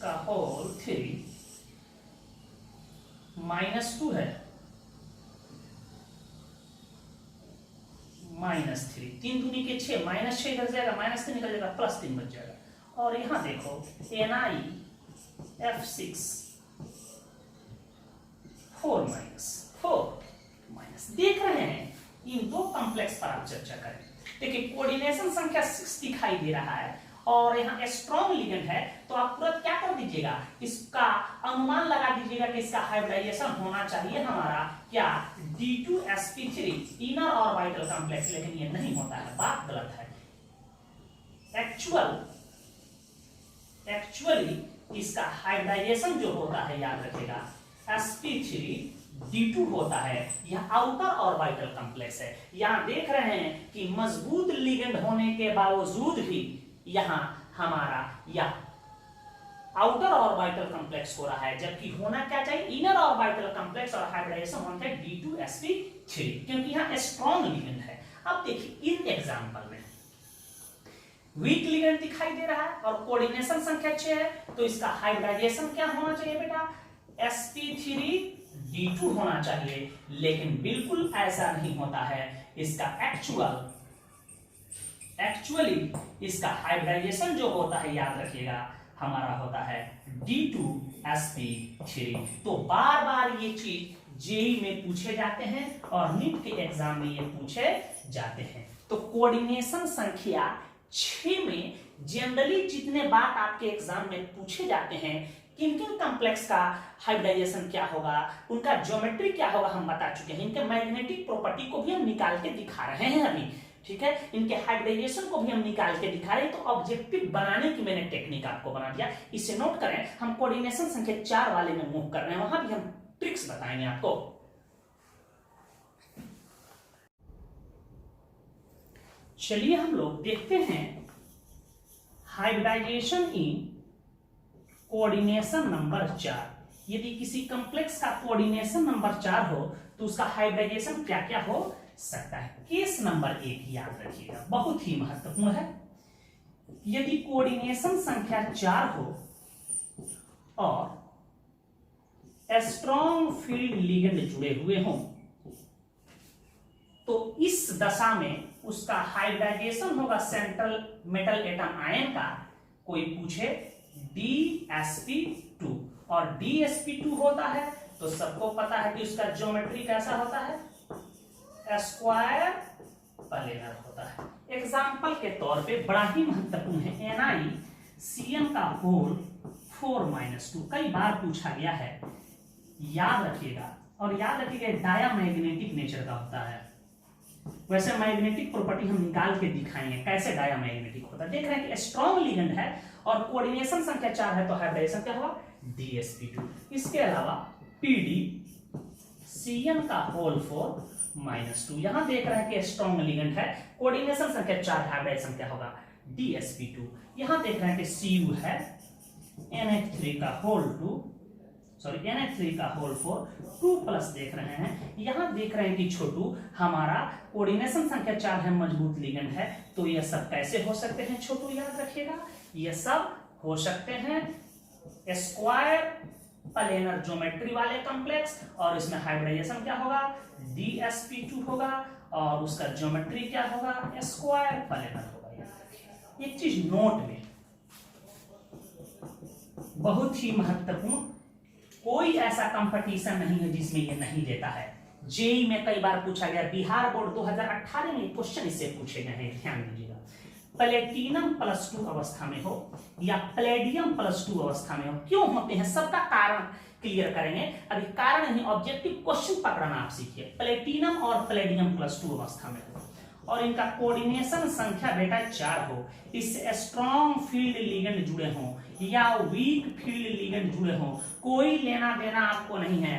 का होल 3 -2 है, -3, 3 दूनी के 6, -6 इधर जाएगा, -3 निकल जाएगा, +3 बच जाएगा। और यहां देखो NiF6 4 - देख रहे हैं, इन दो कॉम्प्लेक्स पर आप चर्चा करें। देखिए कोऑर्डिनेशन संख्या 6 दिखाई दे रहा है और यहाँ स्ट्रॉन्ग लिगेंड है, तो आप तुरंत क्या कर दीजिएगा, इसका अनुमान लगा दीजिएगा कि इसका हाइब्रिडाइजेशन होना चाहिए हमारा क्या, D2sp3 इनर ऑर्बिटल कॉम्प्लेक्स, लेकिन ये नहीं होता है, बात गलत है। एक्चुअली इसका हाइब्रिडाइजेशन जो होता है याद रखिएगा sp3d2 होता है, यह आउटर ऑर्बिटल कॉम्प्लेक्स है। यहां देख रहे हैं कि मजबूत लिगेंड होने के बावजूद भी यहां हमारा यह आउटर ऑर्बिटल कॉम्प्लेक्स हो रहा है, जबकि होना क्या चाहिए, इनर ऑर्बिटल कॉम्प्लेक्स, और हाइब्रिडाइजेशन होना चाहिए D2sp3, क्योंकि यहां स्ट्रॉन्ग लिगेंड है। अब देखिए इन एग्जांपल में वीक लिगेंड दिखाई दे रहा है और कोऑर्डिनेशन संख्या 6 है, तो इसका हाइब्रिडाइजेशन क्या होना चाहिए बेटा, sp3d2 होना चाहिए, लेकिन बिल्कुल ऐसा नहीं होता है। इसका एक्चुअली इसका हाइब्रिडाइजेशन जो होता है याद रखिएगा हमारा होता है D2sp3। तो बार बार ये चीज जेई में पूछे जाते हैं और नीट के एग्जाम में ये पूछे जाते हैं। तो कोऑर्डिनेशन संख्या 6 में जनरली जितने बात आपके एग्जाम में पूछे जाते हैं, किन किन कॉम्प्लेक्स का हाइब्रिडाइजेशन क्या होगा, उनका ज्योमेट्री क्या होगा, हम बता चुके हैं। इनके मैग्नेटिक प्रॉपर्टी को भी हम निकाल के दिखा रहे हैं अभी, ठीक है, इनके हाइब्रिडाइजेशन को भी हम निकाल के दिखा रहे हैं। तो ऑब्जेक्टिव बनाने की मैंने टेक्निक आपको बना दिया, इसे नोट करें। हम कोऑर्डिनेशन संख्या 4 वाले में मूव कर रहे हैं, वहां भी हम ट्रिक्स बताएंगे आपको। चलिए हम लोग देखते हैं हाइब्रिडाइजेशन इन कोऑर्डिनेशन नंबर 4। यदि किसी कॉम्प्लेक्स का कोऑर्डिनेशन नंबर 4 हो तो उसका हाइब्रिडाइजेशन क्या क्या हो सकता है। केस नंबर 1 याद रखिएगा, बहुत ही महत्वपूर्ण है। यदि कोऑर्डिनेशन संख्या 4 हो और स्ट्रॉन्ग फील्ड लिगेंड जुड़े हुए हों, तो इस दशा में उसका हाइब्रिडाइजेशन होगा सेंट्रल मेटल एटम आयन का, कोई पूछे DsP2, और DsP2 होता है तो सबको पता है कि उसका ज्योमेट्री कैसा होता है, स्क्वायर प्लेनर होता है। एग्जाम्पल के तौर पे बड़ा ही महत्वपूर्ण है NiCN का होल 4-2, कई बार पूछा गया है, याद रखिएगा। और याद रखिएगा डायामैग्नेटिक नेचर का होता है। वैसे मैग्नेटिक प्रॉपर्टी हम निकाल के दिखाएंगे कैसे डायामैग्नेटिक होता है। देख रहे हैं कि स्ट्रॉन्ग लिगेंड है और कोऑर्डिनेशन संख्या 4 है, तो हाइब्रिडाइजेशन क्या होगा, DsP2। इसके अलावा PdCN का होल 4-2, यहां देख रहे हैं कि स्ट्रॉन्ग लिगेंड है, कोऑर्डिनेशन संख्या 4, हाइब्रिडाइजेशन क्या होगा, DsP2। यहां देख रहे हैं कि Cu है NH3 का होल 4 2+ देख रहे हैं। यहां देख रहे हैं कि छोटू हमारा कोऑर्डिनेशन संख्या 4 है, मजबूत लिगेंड है, तो ये सब कैसे हो सकते हैं छोटू, याद रखिएगा ये सब हो सकते हैं स्क्वायर प्लेनर ज्योमेट्री वाले कॉम्प्लेक्स, और इसमें हाइब्रिडाइजेशन क्या होगा, DsP2 होगा, और उसका ज्योमेट्री क्या होगा, स्क्वायर प्लेनर होगा। एक चीज नोट में बहुत ही महत्वपूर्ण, कोई ऐसा कंपटीशन नहीं है जिसमें ये नहीं देता है। जेई में कई बार पूछा गया, बिहार बोर्ड 2018 में क्वेश्चन इससे पूछे गए हैं, ध्यान दीजिएगा। प्लेटिनम +2 अवस्था में हो या प्लेडियम +2 अवस्था में हो, क्यों होते हैं सबका कारण क्लियर करेंगे। अभी कारण नहीं, ऑब्जेक्टिव क्वेश्चन पकड़ना आप सीखिए। प्लेटिनम और प्लेडियम +2 अवस्था में हो और इनका कोऑर्डिनेशन संख्या बेटा 4 हो, इससे स्ट्रॉन्ग फील्ड लिगेंड जुड़े हों या वीक फील्ड लिगेंड जुड़े हों, कोई लेना देना आपको नहीं है।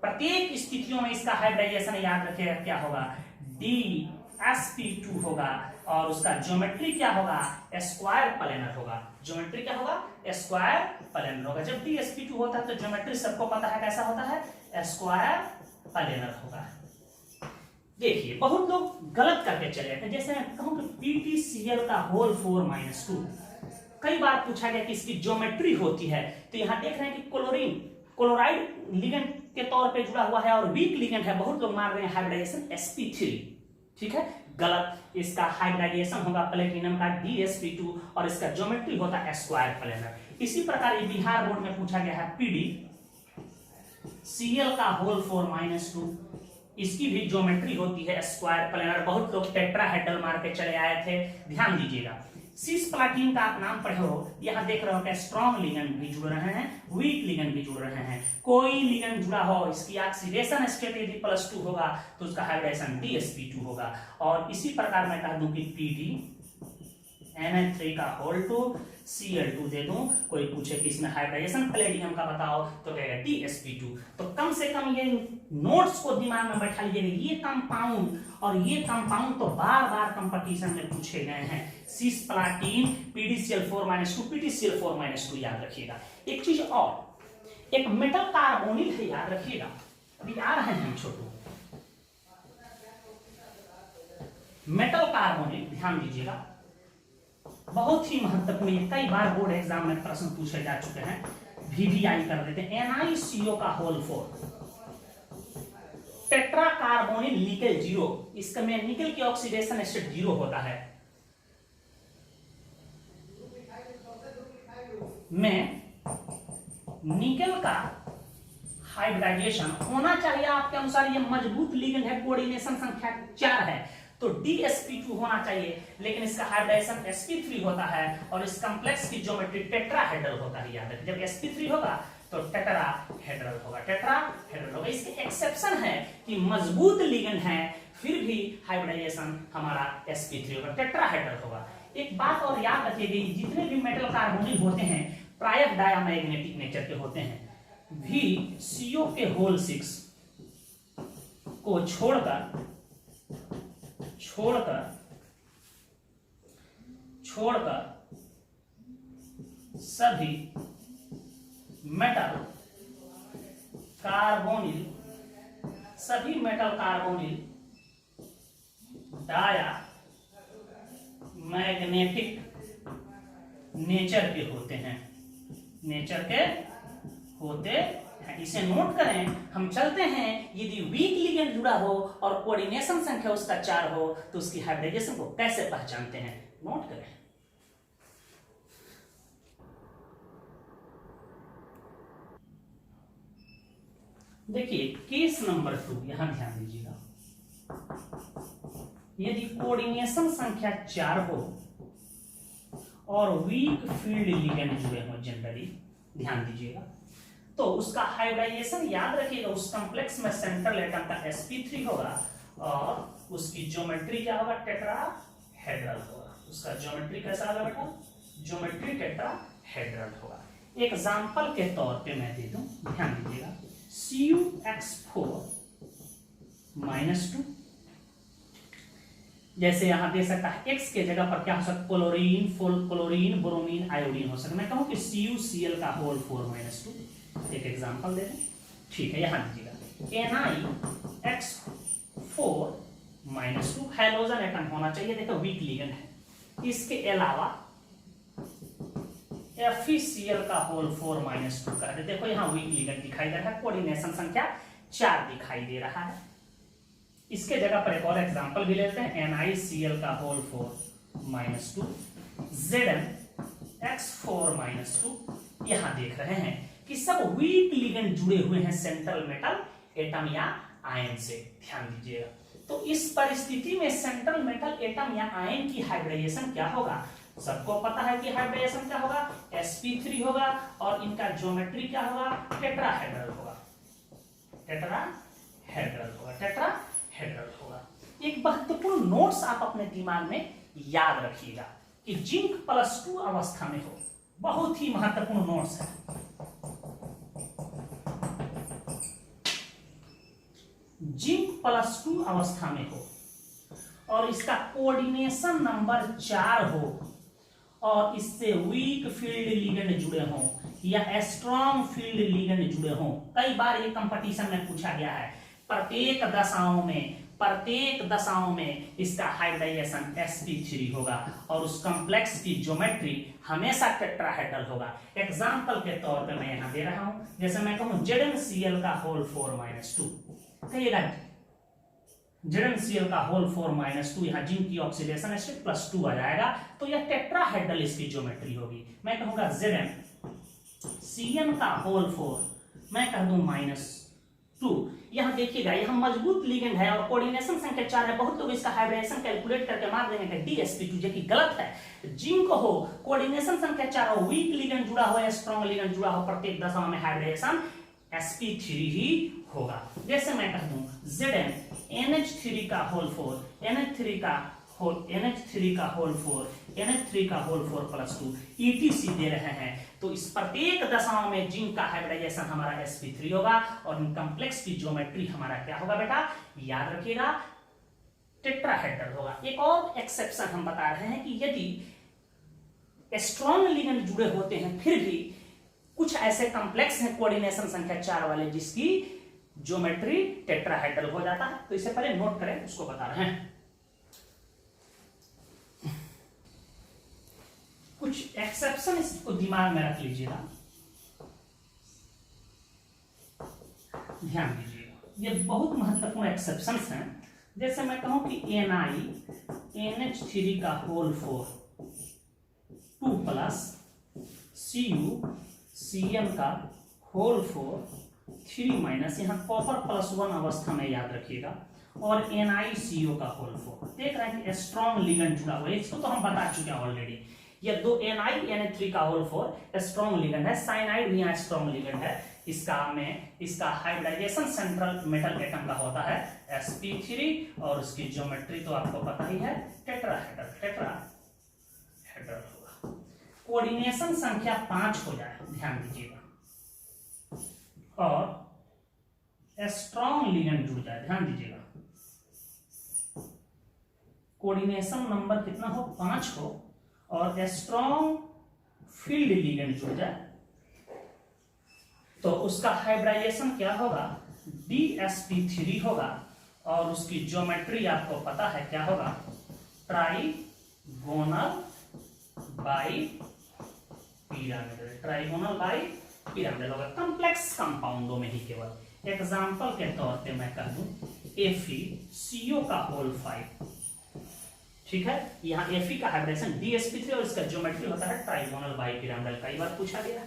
प्रत्येक स्थितियों में इसका हाइब्रिडाइजेशन याद रखिएगा क्या होगा, DsP2 होगा, और उसका ज्योमेट्री क्या होगा, स्क्वायर प्लेनर होगा। ज्योमेट्री क्या होगा, स्क्वायर प्लेनर होगा। जब DsP2 होता है तो ज्योमेट्री सबको पता है कैसा होता है, स्क्वायर प्लेनर होगा। देखिए बहुत लोग गलत करके चले जाते हैं, जैसे मैं कहूं कि PTCl का होल 4-2, कई बार पूछा गया कि इसकी ज्योमेट्री होती है, तो यहां देख रहे हैं कि क्लोराइड लिगेंड के तौर पे जुड़ा हुआ है और वीक लिगेंड है, बहुत लोग मान रहे हैं हाइब्रिडाइजेशन sp3, ठीक है, गलत। इसका हाइब्रिडाइजेशन होगा प्लेटिनम का DsP2 और इसका ज्योमेट्री होता है स्क्वायर प्लेनर। इसी प्रकार ये बिहार बोर्ड में पूछा गया है PDCl का होल 4-2, इसकी भी ज्योमेट्री होती है स्क्वायर प्लेनर। बहुत लोग टेट्राहेड्रल मार के चले आए थे, ध्यान दीजिएगा। सिस्प्लाटिन का आप नाम पढ़े हो, यहां देख रहे हो कि स्ट्रॉन्ग लिगेंड भी जुड़ रहे हैं, वीक लिगेंड भी जुड़ रहे हैं। कोई लिगेंड जुड़ा हो, इसकी ऑक्सीडेशन स्टेट यदि +2 होगा तो उसका हाइब्रिडाइजेशन DsP2 होगा। और इसी प्रकार मैं कह दूं कि PDNH3 का होल 2 Cl2 दे दूं, कोई पूछे कि इसमें हाइब्रिडाइजेशन प्लेडियम का बताओ तो कहेगा DsP2। तो कम से कम ये नोट्स को दिमाग में बैठा लीजिएगा, ये कंपाउंड और ये कंपाउंड तो बार बार कंपटीशन में पूछे गए हैं। सिस्प्लाटिन, PDCl4-2, PTCl4-2 याद रखिएगा। एक चीज और, एक मेटल कार्बोनिल है, याद रखिएगा, अभी आ रहे हैं हम छोटू। मेटल कार्बोनिल ध्यान दीजिएगा, बहुत ही महत्वपूर्ण, कई बार बोर्ड एग्जाम में प्रश्न पूछे जा चुके हैं, VVI कर देते हैं। NiCO का होल 4, टेट्रा कार्बोनिल निकल 0, इसका में निकल की ऑक्सीडेशन स्टेट 0 होता है। में निकल का हाइब्रिडाइजेशन होना चाहिए आपके अनुसार, ये मजबूत लिगेंड है, कोऑर्डिनेशन संख्या 4 है, तो DsP2 होना चाहिए, लेकिन इसका हाइब्रिडाइजेशन sp3 होता है और इस कॉम्प्लेक्स की ज्योमेट्री टेट्राहेड्रल होता है। याद रखिए, जब sp3 होगा तो टेट्राहेड्रल होगा, टेट्राहेड्रल होगा। इसके एक्सेप्शन है कि मजबूत लिगेंड है फिर भी हाइब्रिडाइजेशन हमारा sp3 होगा, टेट्राहेड्रल होगा। एक बात और याद रखिएगा, जितने भी मेटल कार्बोनिल होते हैं प्रायः डायमैग्नेटिक नेचर के होते हैं। VCO के होल 6 को छोड़कर सभी मेटल कार्बोनिल डायमैग्नेटिक नेचर के होते हैं, इसे नोट करें। हम चलते हैं, यदि वीक लिगेंड जुड़ा हो और कोऑर्डिनेशन संख्या उसका 4 हो तो उसकी हाइब्रिडाइजेशन को कैसे पहचानते हैं, नोट करें। देखिए केस नंबर 2, यहां ध्यान दीजिएगा, यदि कोऑर्डिनेशन संख्या 4 हो और वीक फील्ड लिगेंड जुड़े हो जनरली, ध्यान दीजिएगा, तो उसका हाइब्रिडाइजेशन याद रखिएगा, उस कॉम्प्लेक्स में सेंट्रल एटम का sp3 होगा और उसकी ज्योमेट्री क्या होगा, टेट्राहेड्रल होगा। उसका ज्योमेट्री कैसा होगा बेटा, ज्योमेट्री टेट्राहेड्रल होगा। एग्जांपल के तौर पे मैं दे दूं, ध्यान दीजिएगा, CuX4-2, जैसे यहां दे सकता है X के जगह पर क्या हो सकता है, chlorine, full chlorine, bromine, iodine हो सकता है। मैं कहूं कि CuCl का होल 4-2, एक एग्जांपल दे दें, ठीक है। यहां दीजिएगा NiX4-2 हैलोजन एटम होना चाहिए, देखो वीक लिगेंड है। इसके अलावा FeCl का होल 4 माइनस 2 कर दे। देखो यहाँ वीक लिगेंड दिखाई दे रहा है, कोऑर्डिनेशन संख्या 4 दिखाई दे रहा है। इसके जगह पर एक और एग्जांपल भी लेते हैं, NiCl का होल 4 माइनस 2, ZnX4 माइनस 2। यहां देख रहे हैं कि सब वीक लिगेंड जुड़े हुए हैं सेंट्रल मेटल एटम या आयन से। ध्यान दीजिएगा, तो इस परिस्थिति में सेंट्रल मेटल एटम या आयन की हाइब्रिडाइजेशन क्या होगा? सबको पता है कि हाइब्रिडाइजेशन क्या होगा, sp3 होगा, और इनका ज्योमेट्री क्या होगा, टेट्राहेड्रल होगा। टेट्राहेड्रल होगा। एक महत्वपूर्ण नोट्स आप अपने दिमाग में याद रखिएगा कि जिंक +2 अवस्था में हो, बहुत ही महत्वपूर्ण नोट्स है। जिंक +2 अवस्था में हो और इसका कोऑर्डिनेशन नंबर 4 हो और इससे वीक फील्ड लिगेंड जुड़े हों या स्ट्रॉन्ग फील्ड लिगेंड जुड़े हों। कई बार ये कंपटीशन में पूछा गया है। प्रत्येक दशाओं में इसका हाइब्रिडाइजेशन sp3 होगा और उस कॉम्प्लेक्स की ज्योमेट्री हमेशा टेट्राहेड्रल होगा। एग्जांपल के तौर पे मैं यहां दे रहा हूं, जैसे मैं कहूं ZnCl का होल 4 माइनस 2, कहिएगा ZnCl का होल 4 माइनस 2, यहाँ जिंक की ऑक्सीडेशन स्टेट +2 आ जाएगा, तो यह टेट्राहेड्रल इसकी ज्योमेट्री होगी। मैं कहूंगा ZnCn का होल 4, मैं कह दूं -2। यहाँ देखिएगा, यहाँ मजबूत लिगेंड है और कोऑर्डिनेशन संख्या 4 है। बहुत लोग इसका हाइब्रिडेशन कैलकुलेट करके मार देंगे DsP2, जो कि गलत है। जिंक हो, कोऑर्डिनेशन संख्या 4 हो, वीक लिगेंड जुड़ा हो या स्ट्रॉन्ग लिगेंड जुड़ा हो, प्रत्येक दशा में हाइब्रिडेशन sp3 ही होगा। जैसे मैं कह दूं ZnNH3 का होल 4, NH3 का होल 4 +2 ETC दे रहे हैं, तो इस प्रत्येक दशाओं में जिंक का हाइब्रिडाइजेशन हमारा sp3 होगा और इन कॉम्प्लेक्स की ज्योमेट्री हमारा क्या होगा बेटा, याद रखिएगा, टेट्राहेड्रल होगा। एक और एक्सेप्शन हम बता रहे हैं कि यदि स्ट्रॉन्ग लिगेंड जुड़े होते हैं फिर भी कुछ ऐसे कॉम्प्लेक्स हैं कोऑर्डिनेशन संख्या 4 वाले जिसकी ज्योमेट्री टेट्राहेड्रल हो जाता है, तो इसे पहले नोट करें, उसको बता रहे हैं। कुछ एक्सेप्शन इसको दिमाग में रख लीजिएगा, ध्यान दीजिएगा, ये बहुत महत्वपूर्ण एक्सेप्शंस हैं। जैसे मैं कहूं कि NiNH3 का होल 4 2 + CuCN का होल 4 3 माइनस, यहाँ कॉपर +1 अवस्था में याद रखिएगा, और NiCO का होल 4। देख रहे हैं कि स्ट्रॉन्ग लिगेंड जुड़ा हुआ है, इसको तो हम बता चुके हैं ऑलरेडी। ये दो NiNH3 का होल 4 स्ट्रॉन्ग लिगेंड है, साइनाइड भी यहाँ स्ट्रॉन्ग लिगेंड है। इसका हाइब्रिडाइजेशन सेंट्रल मेटल एटम का होता है sp3 और उसकी ज्योमेट्री तो आपको पता ही है, टेट्राहेड्रल होगा। कोऑर्डिनेशन संख्या 5 हो जाए, ध्यान दीजिएगा, और स्ट्रॉन्ग लिगेंड जुड़ जाए, ध्यान दीजिएगा, कोऑर्डिनेशन नंबर कितना हो, 5 हो, और स्ट्रॉन्ग फील्ड लिगेंड जुड़ जाए, तो उसका हाइब्रिडाइजेशन क्या होगा, DsP3 होगा, और उसकी ज्योमेट्री आपको पता है क्या होगा, ट्राइगोनल बाइपिरामिडल होगा, कॉम्प्लेक्स कंपाउंडों में ही केवल। एग्जांपल के तौर पे मैं कह दूं FeCO का होल 5, ठीक है, यहाँ Fe का हाइब्रिडेशन DsP3 और इसका ज्योमेट्री होता है ट्राइगोनल बाइपिरामिडल, कई बार पूछा गया है।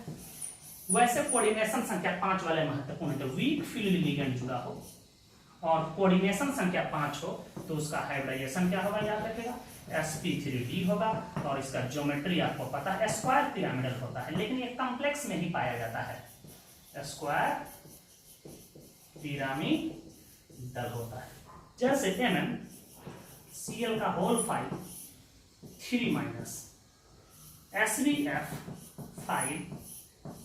वैसे कोऑर्डिनेशन संख्या 5 वाले महत्वपूर्ण है, तो वीक फील्ड लिगेंड जुड़ा हो और कोऑर्डिनेशन संख्या 5 हो, तो उसका हाइब्रिडाइजेशन क्या होगा, याद रखिएगा, sp3d होगा, और इसका ज्योमेट्री आपको पता है स्क्वायर पिरामिडल होता है, लेकिन ये कॉम्प्लेक्स में ही पाया जाता है, स्क्वायर पिरामिडल होता है। जैसे MnCl का whole 5 3 minus, SbF5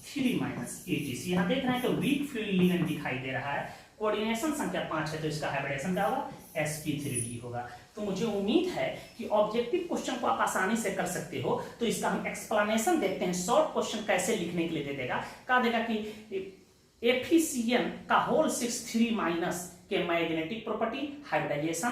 3 minus ETC। यहां देख रहे हैं कि वीक फील्ड लिगेंड दिखाई दे रहा है, कोऑर्डिनेशन संख्या 5 है, तो इसका हाइब्रिडेशन क्या होगा, sp3d होगा। तो मुझे उम्मीद है कि ऑब्जेक्टिव क्वेश्चन को आप आसानी से कर सकते हो, तो इसका हम एक्सप्लेनेशन देखते हैं, शॉर्ट क्वेश्चन कैसे लिखने के लिए दे देगा। कहा देगा कि FeCN का होल 6 3 माइनस के मैग्नेटिक प्रॉपर्टी, हाइब्रिडाइजेशन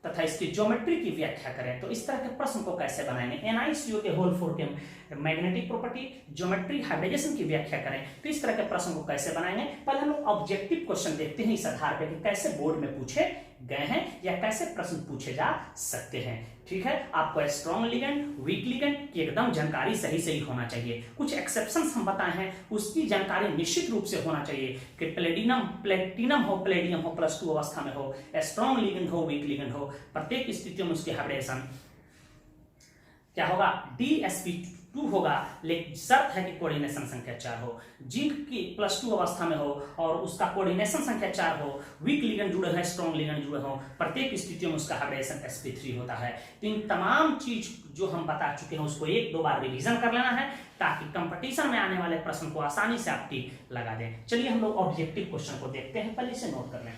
तथा इसकी ज्योमेट्री की व्याख्या करें। तो इस तरह के प्रश्न को कैसे बनाएंगे, NiCO के होल 4 के मैग्नेटिक प्रॉपर्टी, ज्योमेट्री, हाइब्रिडाइजेशन की व्याख्या करें। तो इस तरह के प्रश्न को कैसे बनाएंगे, पहले हम लोग ऑब्जेक्टिव क्वेश्चन देखते हैं इस आधार पर कि कैसे बोर्ड में पूछे गए हैं या कैसे प्रश्न पूछे जा सकते हैं। ठीक है, आपको स्ट्रॉन्ग लिगेंड, वीक लिगेंड की एकदम जानकारी सही होना चाहिए। कुछ एक्सेप्शंस हम बताए हैं, उसकी जानकारी निश्चित रूप से होना चाहिए कि प्लेटिनम हो +2 अवस्था में हो, स्ट्रॉन्ग लिगेंड हो, वीक लिगेंड हो, प्रत्येक स्थितियों में उसकी हाइब्रिडेशन क्या होगा, DsP2 होगा, लेकिन शर्त है कि कोऑर्डिनेशन संख्या 4 हो। जिंक की +2 अवस्था में हो और उसका कोऑर्डिनेशन संख्या 4 हो, वीक लिगेंड जुड़े हैं, स्ट्रॉन्ग लिगेंड जुड़े हो, प्रत्येक स्थितियों में उसका हाइब्रिडेशन sp3 होता है। तो इन तमाम चीज जो हम बता चुके हैं उसको 1-2 बार रिवीजन कर लेना है ताकि कंपटीशन में आने वाले प्रश्न को आसानी से आप टिक लगा दें। चलिए हम लोग ऑब्जेक्टिव क्वेश्चन को देखते हैं, पहले से नोट कर लें।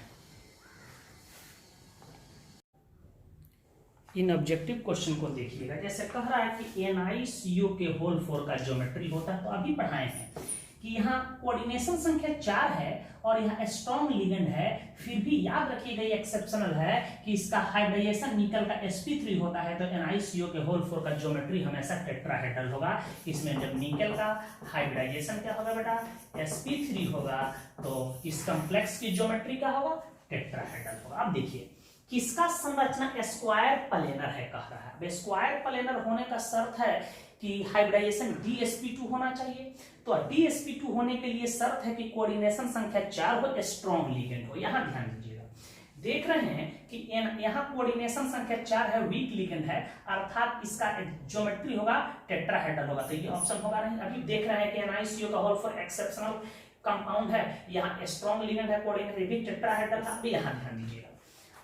इन ऑब्जेक्टिव क्वेश्चन को देखिएगा, जैसे कह रहा है कि NiCO के होल 4 का ज्योमेट्री होता है। तो अभी पढ़ाए हैं कि यहाँ कोऑर्डिनेशन संख्या 4 है और यहाँ स्ट्रॉन्ग लिगेंड है, फिर भी याद रखिएगा ये एक्सेप्शनल है कि इसका हाइब्रिडाइजेशन निकल का sp3 होता है। तो NiCO के होल 4 का ज्योमेट्री हमेशा टेट्राहेड्रल होगा। इसमें जब निकल का हाइब्रिडाइजेशन क्या होगा बेटा, sp3 होगा, तो इस कॉम्प्लेक्स की ज्योमेट्री क्या होगा, टेट्राहेड्रल होगा। अब देखिए किसका संरचना स्क्वायर प्लेनर है कह रहा है। स्क्वायर प्लेनर होने का शर्त है कि हाइब्रिडाइजेशन DsP2 होना चाहिए। तो DsP2 होने के लिए शर्त है कि कोऑर्डिनेशन संख्या 4 हो, स्ट्रॉन्ग लिगेंड हो। यहां ध्यान दीजिएगा, देख रहे हैं कि यहाँ कोऑर्डिनेशन संख्या 4 है, वीक लिगेंड है, अर्थात इसका ज्योमेट्री होगा टेट्राहेड्रल होगा। तो ये ऑप्शन होगा नहीं। अभी देख रहे हैं कि NiCO का होल 4 एक्सेप्शनल कंपाउंड है, यहाँ स्ट्रॉन्ग लिगेंड है, कोऑर्डिनेट भी टेट्राहेड्रल है। अभी यहाँ ध्यान दीजिएगा,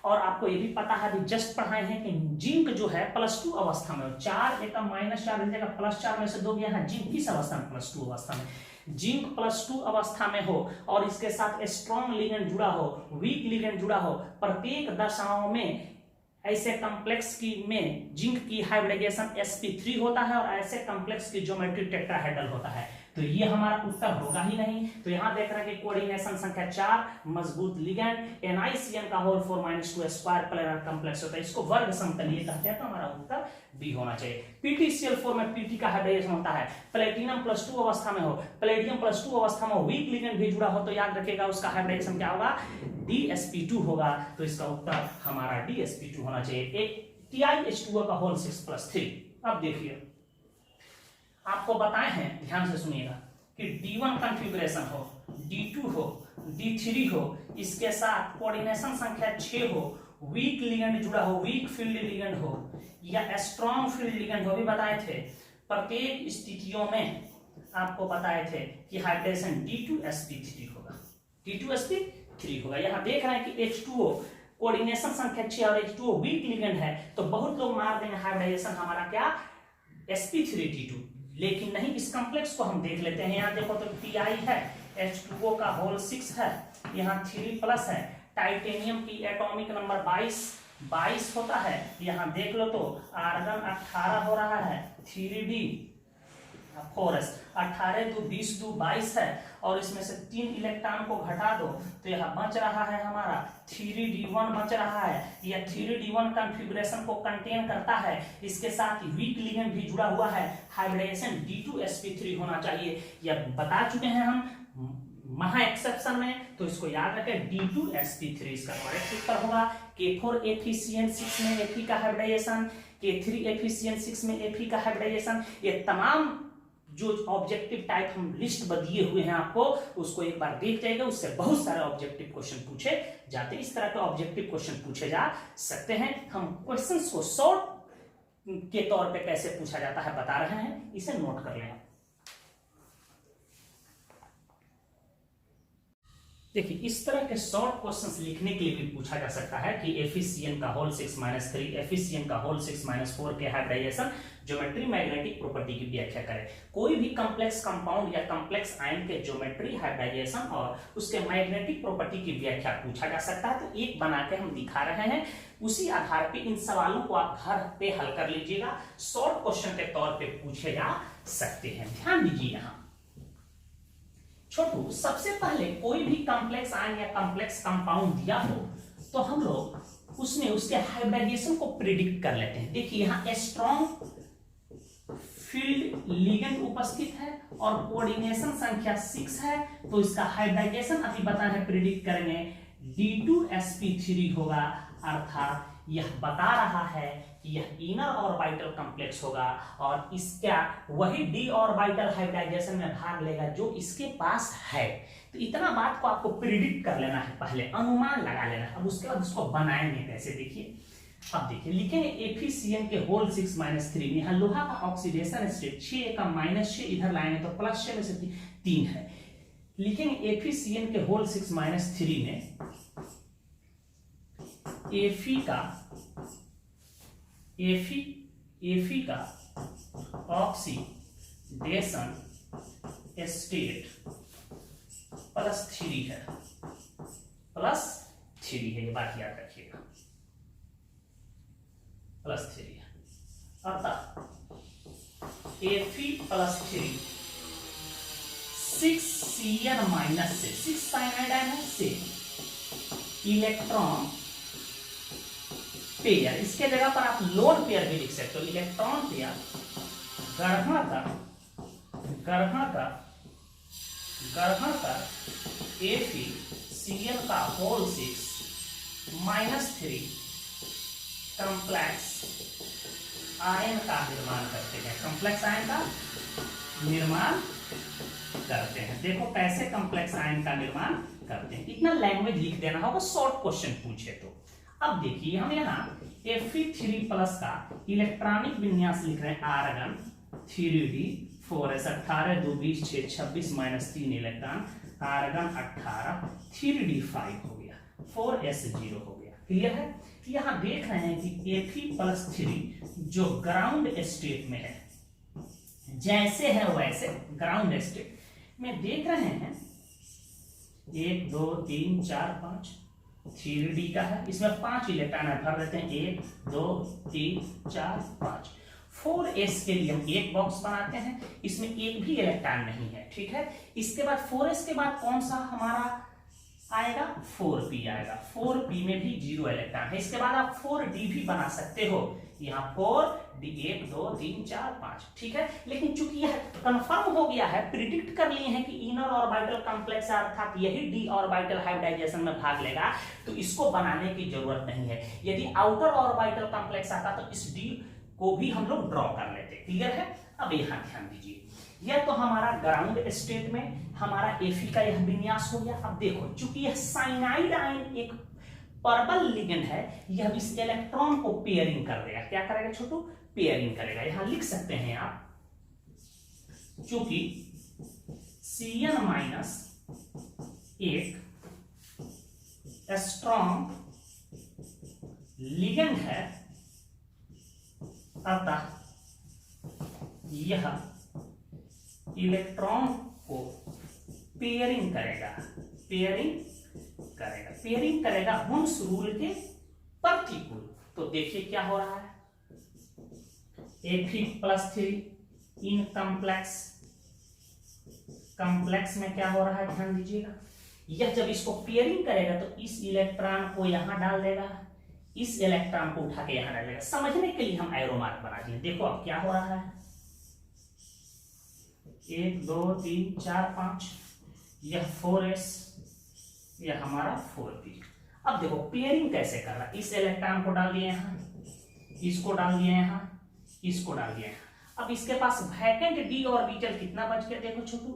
और आपको ये भी पता है, अभी जस्ट पढ़ाए हैं कि जिंक जो है +2 अवस्था में हो, 4 एक -4 दीजिएगा, +4 में से 2 गया है, जिंक किस अवस्था में, +2 अवस्था में। जिंक +2 अवस्था में हो और इसके साथ स्ट्रॉन्ग लिगेंड जुड़ा हो, वीक लिगेंड जुड़ा हो, प्रत्येक दशाओं में ऐसे कॉम्प्लेक्स की में जिंक की हाइब्रिडाइजेशन sp3 होता है और ऐसे कॉम्प्लेक्स की ज्योमेट्री टेट्राहेड्रल होता है। तो ये हमारा उत्तर होगा ही नहीं। तो यहां देख रहे हैं कि कोऑर्डिनेशन संख्या 4, मजबूत लिगेंड, NiCN का होल 4 -2 स्क्वायर प्लेनर कॉम्प्लेक्स होता है, इसको वर्ग समतलीय कहते हैं। तो हमारा उत्तर बी होना चाहिए। PtCl4 में Pt का हाइब्रिडेशन होता है, प्लेटिनम +2 अवस्था में हो, प्लेटियम +2 अवस्था में हो, वीक लिगेंड भी जुड़ा हो, तो याद रखिएगा उसका हाइब्रिडेशन क्या होगा, DsP2 होगा। तो इसका उत्तर हमारा DsP2 होना चाहिए। एक TiH2O का होल 6+3। अब देखिए आपको बताए हैं, ध्यान से सुनिएगा, कि D1 कॉन्फ़िगरेशन हो, D2 हो, D3 हो, इसके साथ कोऑर्डिनेशन संख्या 6 हो, वीक लिगेंड जुड़ा हो, वीक फील्ड लिगेंड हो या स्ट्रॉन्ग फील्ड लिगेंड हो, भी बताए थे। प्रत्येक स्थितियों में आपको बताए थे कि हाइब्रिडेशन D2sp3 होगा, D2sp3 होगा। यहां देख रहे हैं कि H2O कोऑर्डिनेशन संख्या 6 और H2O वीक लिगेंड है, तो बहुत लोग मार देंगे हाइब्रिडेशन हमारा क्या, sp3T2, लेकिन नहीं। इस कॉम्प्लेक्स को हम देख लेते हैं। यहाँ देखो तो Ti है, H2O का होल 6 है, यहाँ 3+ है, टाइटेनियम की एटॉमिक नंबर 22 होता है। यहाँ देख लो तो आर्गन 18 हो रहा है, 3D 4s, 18 2 20 2 22 है, और इसमें से 3 इलेक्ट्रॉन को घटा दो तो यहाँ बच रहा है हमारा 3D1 बच रहा है। यह 3D1 कॉन्फ़िगरेशन को कंटेन करता है, इसके साथ वीक लिगेंड भी जुड़ा हुआ है, हाइब्रिडेशन D2sp3 होना चाहिए। यह बता चुके हैं हम महा एक्सेप्शन में, तो इसको याद रखें, D2sp3 इसका करेक्ट उत्तर होगा। K4FeCN6 में Fe का हाइब्रिडाइजेशन, K3FeCN6 में Fe का हाइब्रिडाइजेशन, ये तमाम जो ऑब्जेक्टिव टाइप हम लिस्ट दिए हुए हैं आपको, उसको एक बार देख जाएगा, उससे बहुत सारे ऑब्जेक्टिव क्वेश्चन पूछे जाते हैं। इस तरह के ऑब्जेक्टिव क्वेश्चन पूछे जा सकते हैं। हम क्वेश्चंस को शॉर्ट के तौर पे कैसे पूछा जाता है बता रहे हैं, इसे नोट कर लें। देखिए इस तरह के शॉर्ट क्वेश्चंस लिखने के लिए भी पूछा जा सकता है कि FeCN का होल 6 - 3, FeCN का होल 6 - 4 के हाइब्रिडाइजेशन ज्योमेट्री मैग्नेटिक प्रॉपर्टी की व्याख्या करें। कोई भी कॉम्प्लेक्स कंपाउंड या कॉम्प्लेक्स आयन के ज्योमेट्री, हाइब्रिडाइजेशन और उसके मैग्नेटिक प्रॉपर्टी की व्याख्या पूछा जा सकता है। तो एक बना के हम दिखा रहे हैं, उसी आधार पे इन सवालों को आप घर पे हल कर लीजिएगा, शॉर्ट क्वेश्चन के तौर पे पूछे जा सकते हैं। ध्यान दीजिए यहाँ छोटू, सबसे पहले कोई भी कॉम्प्लेक्स आयन या कॉम्प्लेक्स कंपाउंड दिया हो तो हम लोग उसमें उसके हाइब्रिडाइजेशन को प्रिडिक्ट कर लेते हैं। देखिए यहाँ स्ट्रॉन्ग फील्ड लिगेंड उपस्थित है और कोऑर्डिनेशन संख्या 6 है, तो इसका हाइब्रिडाइजेशन अभी बताना है, प्रिडिक्ट करेंगे D2sp3 होगा, अर्थात यह बता रहा है कि यह इनर ऑर्बिटल कॉम्प्लेक्स होगा और इसका वही डी ऑर्बिटल हाइब्रिडाइजेशन में भाग लेगा जो इसके पास है। तो इतना बात को आपको प्रिडिक्ट कर लेना है, पहले अनुमान लगा लेना है। अब उसके बाद उसको बनाएंगे कैसे, देखिए अब देखिए लिखेंगे FeCN के होल 6 - 3 में यहाँ लोहा का ऑक्सीडेशन स्टेट 6 का -6 इधर लाएंगे तो +6 में से 3 है। लिखेंगे FeCN के होल 6 - 3 में Fe का ऑक्सीडेशन स्टेट +3 है, +3 है, ये बात याद रखिएगा, +3 है। अर्थात Fe +3 6Cn - से 6 साइनाइड आयन है से इलेक्ट्रॉन पेयर, इसके जगह पर आप लोन पेयर भी लिख सकते हो। इलेक्ट्रॉन पेयर ग्रहण कर FeCN का होल 6 - 3 कॉम्प्लेक्स आयन का निर्माण करते हैं, कॉम्प्लेक्स आयन का निर्माण करते हैं। देखो कैसे कॉम्प्लेक्स आयन का निर्माण करते हैं, इतना लैंग्वेज लिख देना होगा, शॉर्ट क्वेश्चन पूछे तो। अब देखिए हम यहाँ Fe3+ का इलेक्ट्रॉनिक विन्यास लिख रहे हैं, argon 3d 4s 18 2 20 6 26 - 3 electron, argon 18 3d 5 हो गया, 4s 0 हो गया। क्लियर है? यहाँ देख रहे हैं कि Fe+3 जो ग्राउंड स्टेट में है, जैसे है वैसे ग्राउंड स्टेट में देख रहे हैं 1 2 3 4 5 3d का है, इसमें 5 इलेक्ट्रॉन है, भर देते हैं 1 2 3 4 5। 4s के लिए हम एक बॉक्स बनाते हैं, इसमें एक भी इलेक्ट्रॉन नहीं है, ठीक है। इसके बाद 4s के बाद कौन सा हमारा आएगा, 4p आएगा, 4p में भी 0 इलेक्ट्रॉन है। इसके बाद आप 4d भी बना सकते हो, यहाँ 4d 1 2 3 4 5, ठीक है। लेकिन चूंकि यह कंफर्म हो गया है, प्रिडिक्ट कर लिए हैं कि इनर ऑर्बिटल कॉम्प्लेक्स अर्थात यही डी ऑर्बिटल हाइब्रिडाइजेशन में भाग लेगा, तो इसको बनाने की जरूरत नहीं है। यदि आउटर ऑर्बिटल कॉम्प्लेक्स आता तो इस डी को भी हम लोग ड्रॉ कर लेते। क्लियर है? अब यहाँ ध्यान दीजिए, यह तो हमारा ग्राउंड स्टेट में हमारा Fe का यह विन्यास हो गया। अब देखो चूंकि यह साइनाइड आयन एक पर्पल लिगेंड है, यह इस इलेक्ट्रॉन को पेयरिंग कर देगा। क्या करेगा छोटू? पेयरिंग करेगा। यहां लिख सकते हैं आप, चूंकि Cn- एक स्ट्रॉन्ग लिगेंड है, अतः यह इलेक्ट्रॉन को पेयरिंग करेगा, पेयरिंग करेगा हुन्स रूल के प्रतिकूल। तो देखिए क्या हो रहा है, Fe+3 इन कॉम्प्लेक्स में क्या हो रहा है, ध्यान दीजिएगा। यह जब इसको पेयरिंग करेगा तो इस इलेक्ट्रॉन को यहां डाल देगा, इस इलेक्ट्रॉन को उठा के यहां डाल देगा। समझने के लिए हम एरो मार्क बना दिए। देखो अब क्या हो रहा है, 1 2 3 4 5, यह 4s, यह हमारा 4p। अब देखो पेयरिंग कैसे कर रहा है, इस इलेक्ट्रॉन को डाल दिए यहां, इसको डाल दिए यहां, इसको डाल दिए यहां। अब इसके पास वैकेंट डी ऑर्बिटल कितना बच गया, देखो छोटू,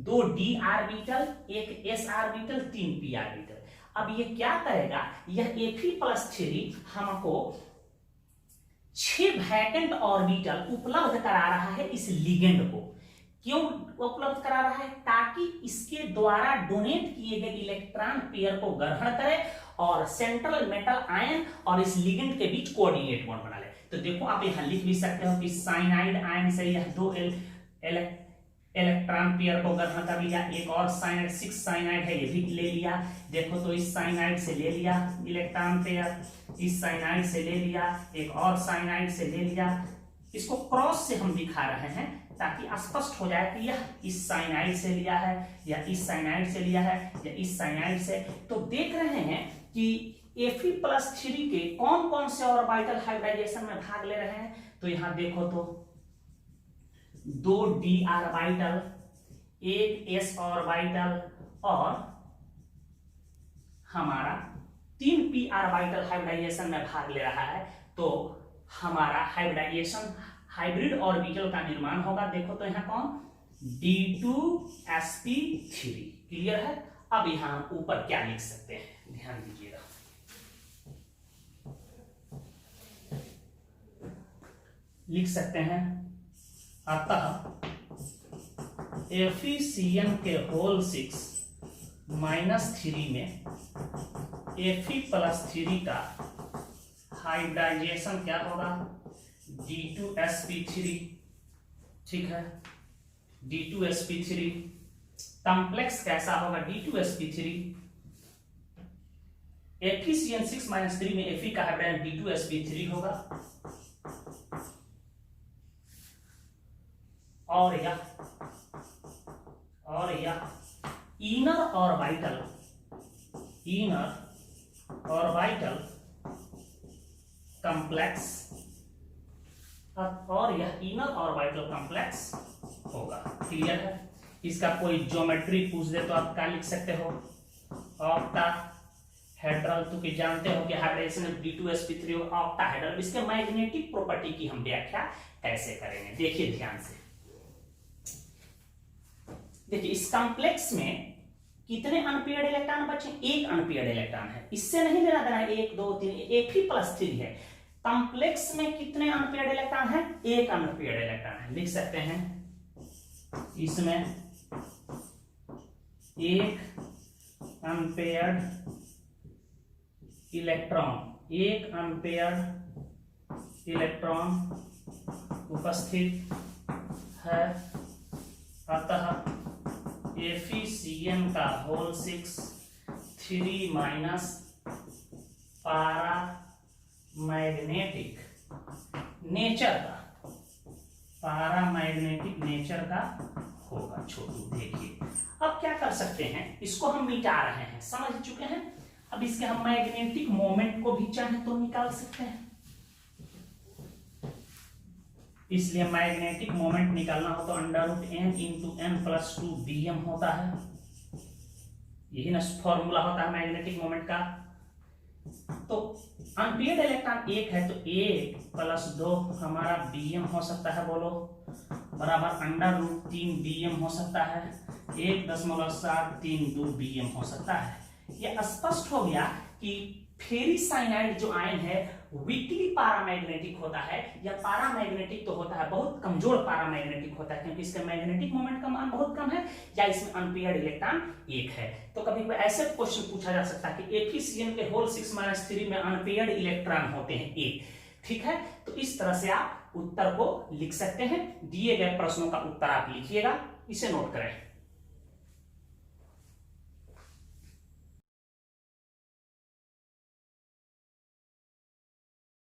2 d orbital, 1 s orbital, 3 p orbital. अब ये क्या करेगा, यह Fe+3 हमको 6 वैकेंट ऑर्बिटल उपलब्ध करा रहा है इस लिगेंड को। क्यों उपलब्ध करा रहा है? ताकि इसके द्वारा डोनेट किए गए इलेक्ट्रॉन पेयर को ग्रहण करे और सेंट्रल मेटल आयन और इस लिगेंड के बीच कोऑर्डिनेट बॉन्ड बना ले। तो देखो आप यहां लिख भी सकते हो कि साइनाइड आयन से यह 2 इलेक्ट्रॉन पेयर को ग्रहण कर लिया, एक और साइनाइड 6 साइनाइड है, ये भी ले लिया। देखो तो इस साइनाइड से ले लिया इलेक्ट्रॉन पेयर, इस साइनाइड से ले लिया, एक और साइनाइड से ले लिया। इसको क्रॉस से हम दिखा रहे हैं ताकि स्पष्ट हो जाए कि यह इस साइनाइड से लिया है या इस साइनाइड से लिया है या इस साइनाइड से। तो देख रहे हैं कि Fe+3 के कौन कौन से ऑर्बिटल हाइब्रिडाइजेशन में भाग ले रहे हैं? तो यहां देखो तो 2 d ऑर्बिटल, 1 s ऑर्बिटल और हमारा 3 p ऑर्बिटल हाइब्रिडाइजेशन में भाग ले रहा है। तो हमारा हाइब्रिडाइजेशन हाइब्रिड ऑर्बिटल का निर्माण होगा। देखो तो यहाँ कौन, D2sp3। क्लियर है? अब यहां ऊपर क्या लिख सकते हैं, ध्यान दीजिएगा। लिख सकते हैं अतः FeCN के होल 6 -3 में Fe+3 का हाइब्रिडाइजेशन क्या होगा, D2sp3। ठीक है, D2sp3 कॉम्प्लेक्स कैसा होगा, D2sp3। FeCN 6 - 3 में Fe का हाइब्रिडाइजेशन D2sp3 होगा। और यह इनर ऑर्बिटल कॉम्प्लेक्स, और यह इनर ऑर्बिटल कॉम्प्लेक्स होगा। क्लियर है? इसका कोई ज्योमेट्री पूछ दे तो आप क्या लिख सकते हो, ऑक्टाहेड्रल। तो कि जानते हो कि हाइब्रिडाइजेशन D2sp3 ऑक्टाहेड्रल। इसके मैग्नेटिक प्रॉपर्टी की हम व्याख्या कैसे करेंगे, देखिए ध्यान से। देखिए इस कॉम्प्लेक्स में कितने अनपेयर्ड इलेक्ट्रॉन बचे, 1 अनपेयर्ड इलेक्ट्रॉन है। इससे नहीं लेना देना, 1 2 3, Fe+3 है। कॉम्प्लेक्स में कितने अनपेयर्ड इलेक्ट्रॉन है, 1 अनपेयर्ड इलेक्ट्रॉन है। लिख सकते हैं इसमें 1 अनपेयर्ड इलेक्ट्रॉन उपस्थित है। अतः FeCN का होल 6 3 पैरामैग्नेटिक नेचर का होगा। छोटू देखिए अब क्या कर सकते हैं, इसको हम मिटा रहे हैं, समझ चुके हैं। अब इसके हम मैग्नेटिक मोमेंट को भी चाहे तो निकाल सकते हैं। इसलिए मैग्नेटिक मोमेंट निकालना हो तो √n × n+2 होता है। यही ना फॉर्मूला होता है मैग्नेटिक मोमेंट का। तो अनपेयर्ड इलेक्ट्रॉन 1 है तो 1 + 2 हमारा bm हो सकता है, बोलो, बराबर √3 bm हो सकता है, 1.732 bm हो सकता है। यह स्पष्ट हो गया कि फेरिसाइनाइड जो आयन है वीकली पैरामैग्नेटिक होता है, या पैरामैग्नेटिक तो होता है, बहुत कमजोर पैरामैग्नेटिक होता है, क्योंकि इसका मैग्नेटिक मोमेंट का मान बहुत कम है, या इसमें अनपेयर्ड इलेक्ट्रॉन 1 है। तो कभी कोई ऐसे क्वेश्चन पूछा जा सकता है कि FeCN के होल 6 - 3 में अनपेयर्ड इलेक्ट्रॉन होते हैं 1। ठीक है, तो इस तरह से आप उत्तर को लिख सकते हैं। दिए गए प्रश्नों का उत्तर आप लिखिएगा, इसे नोट करें।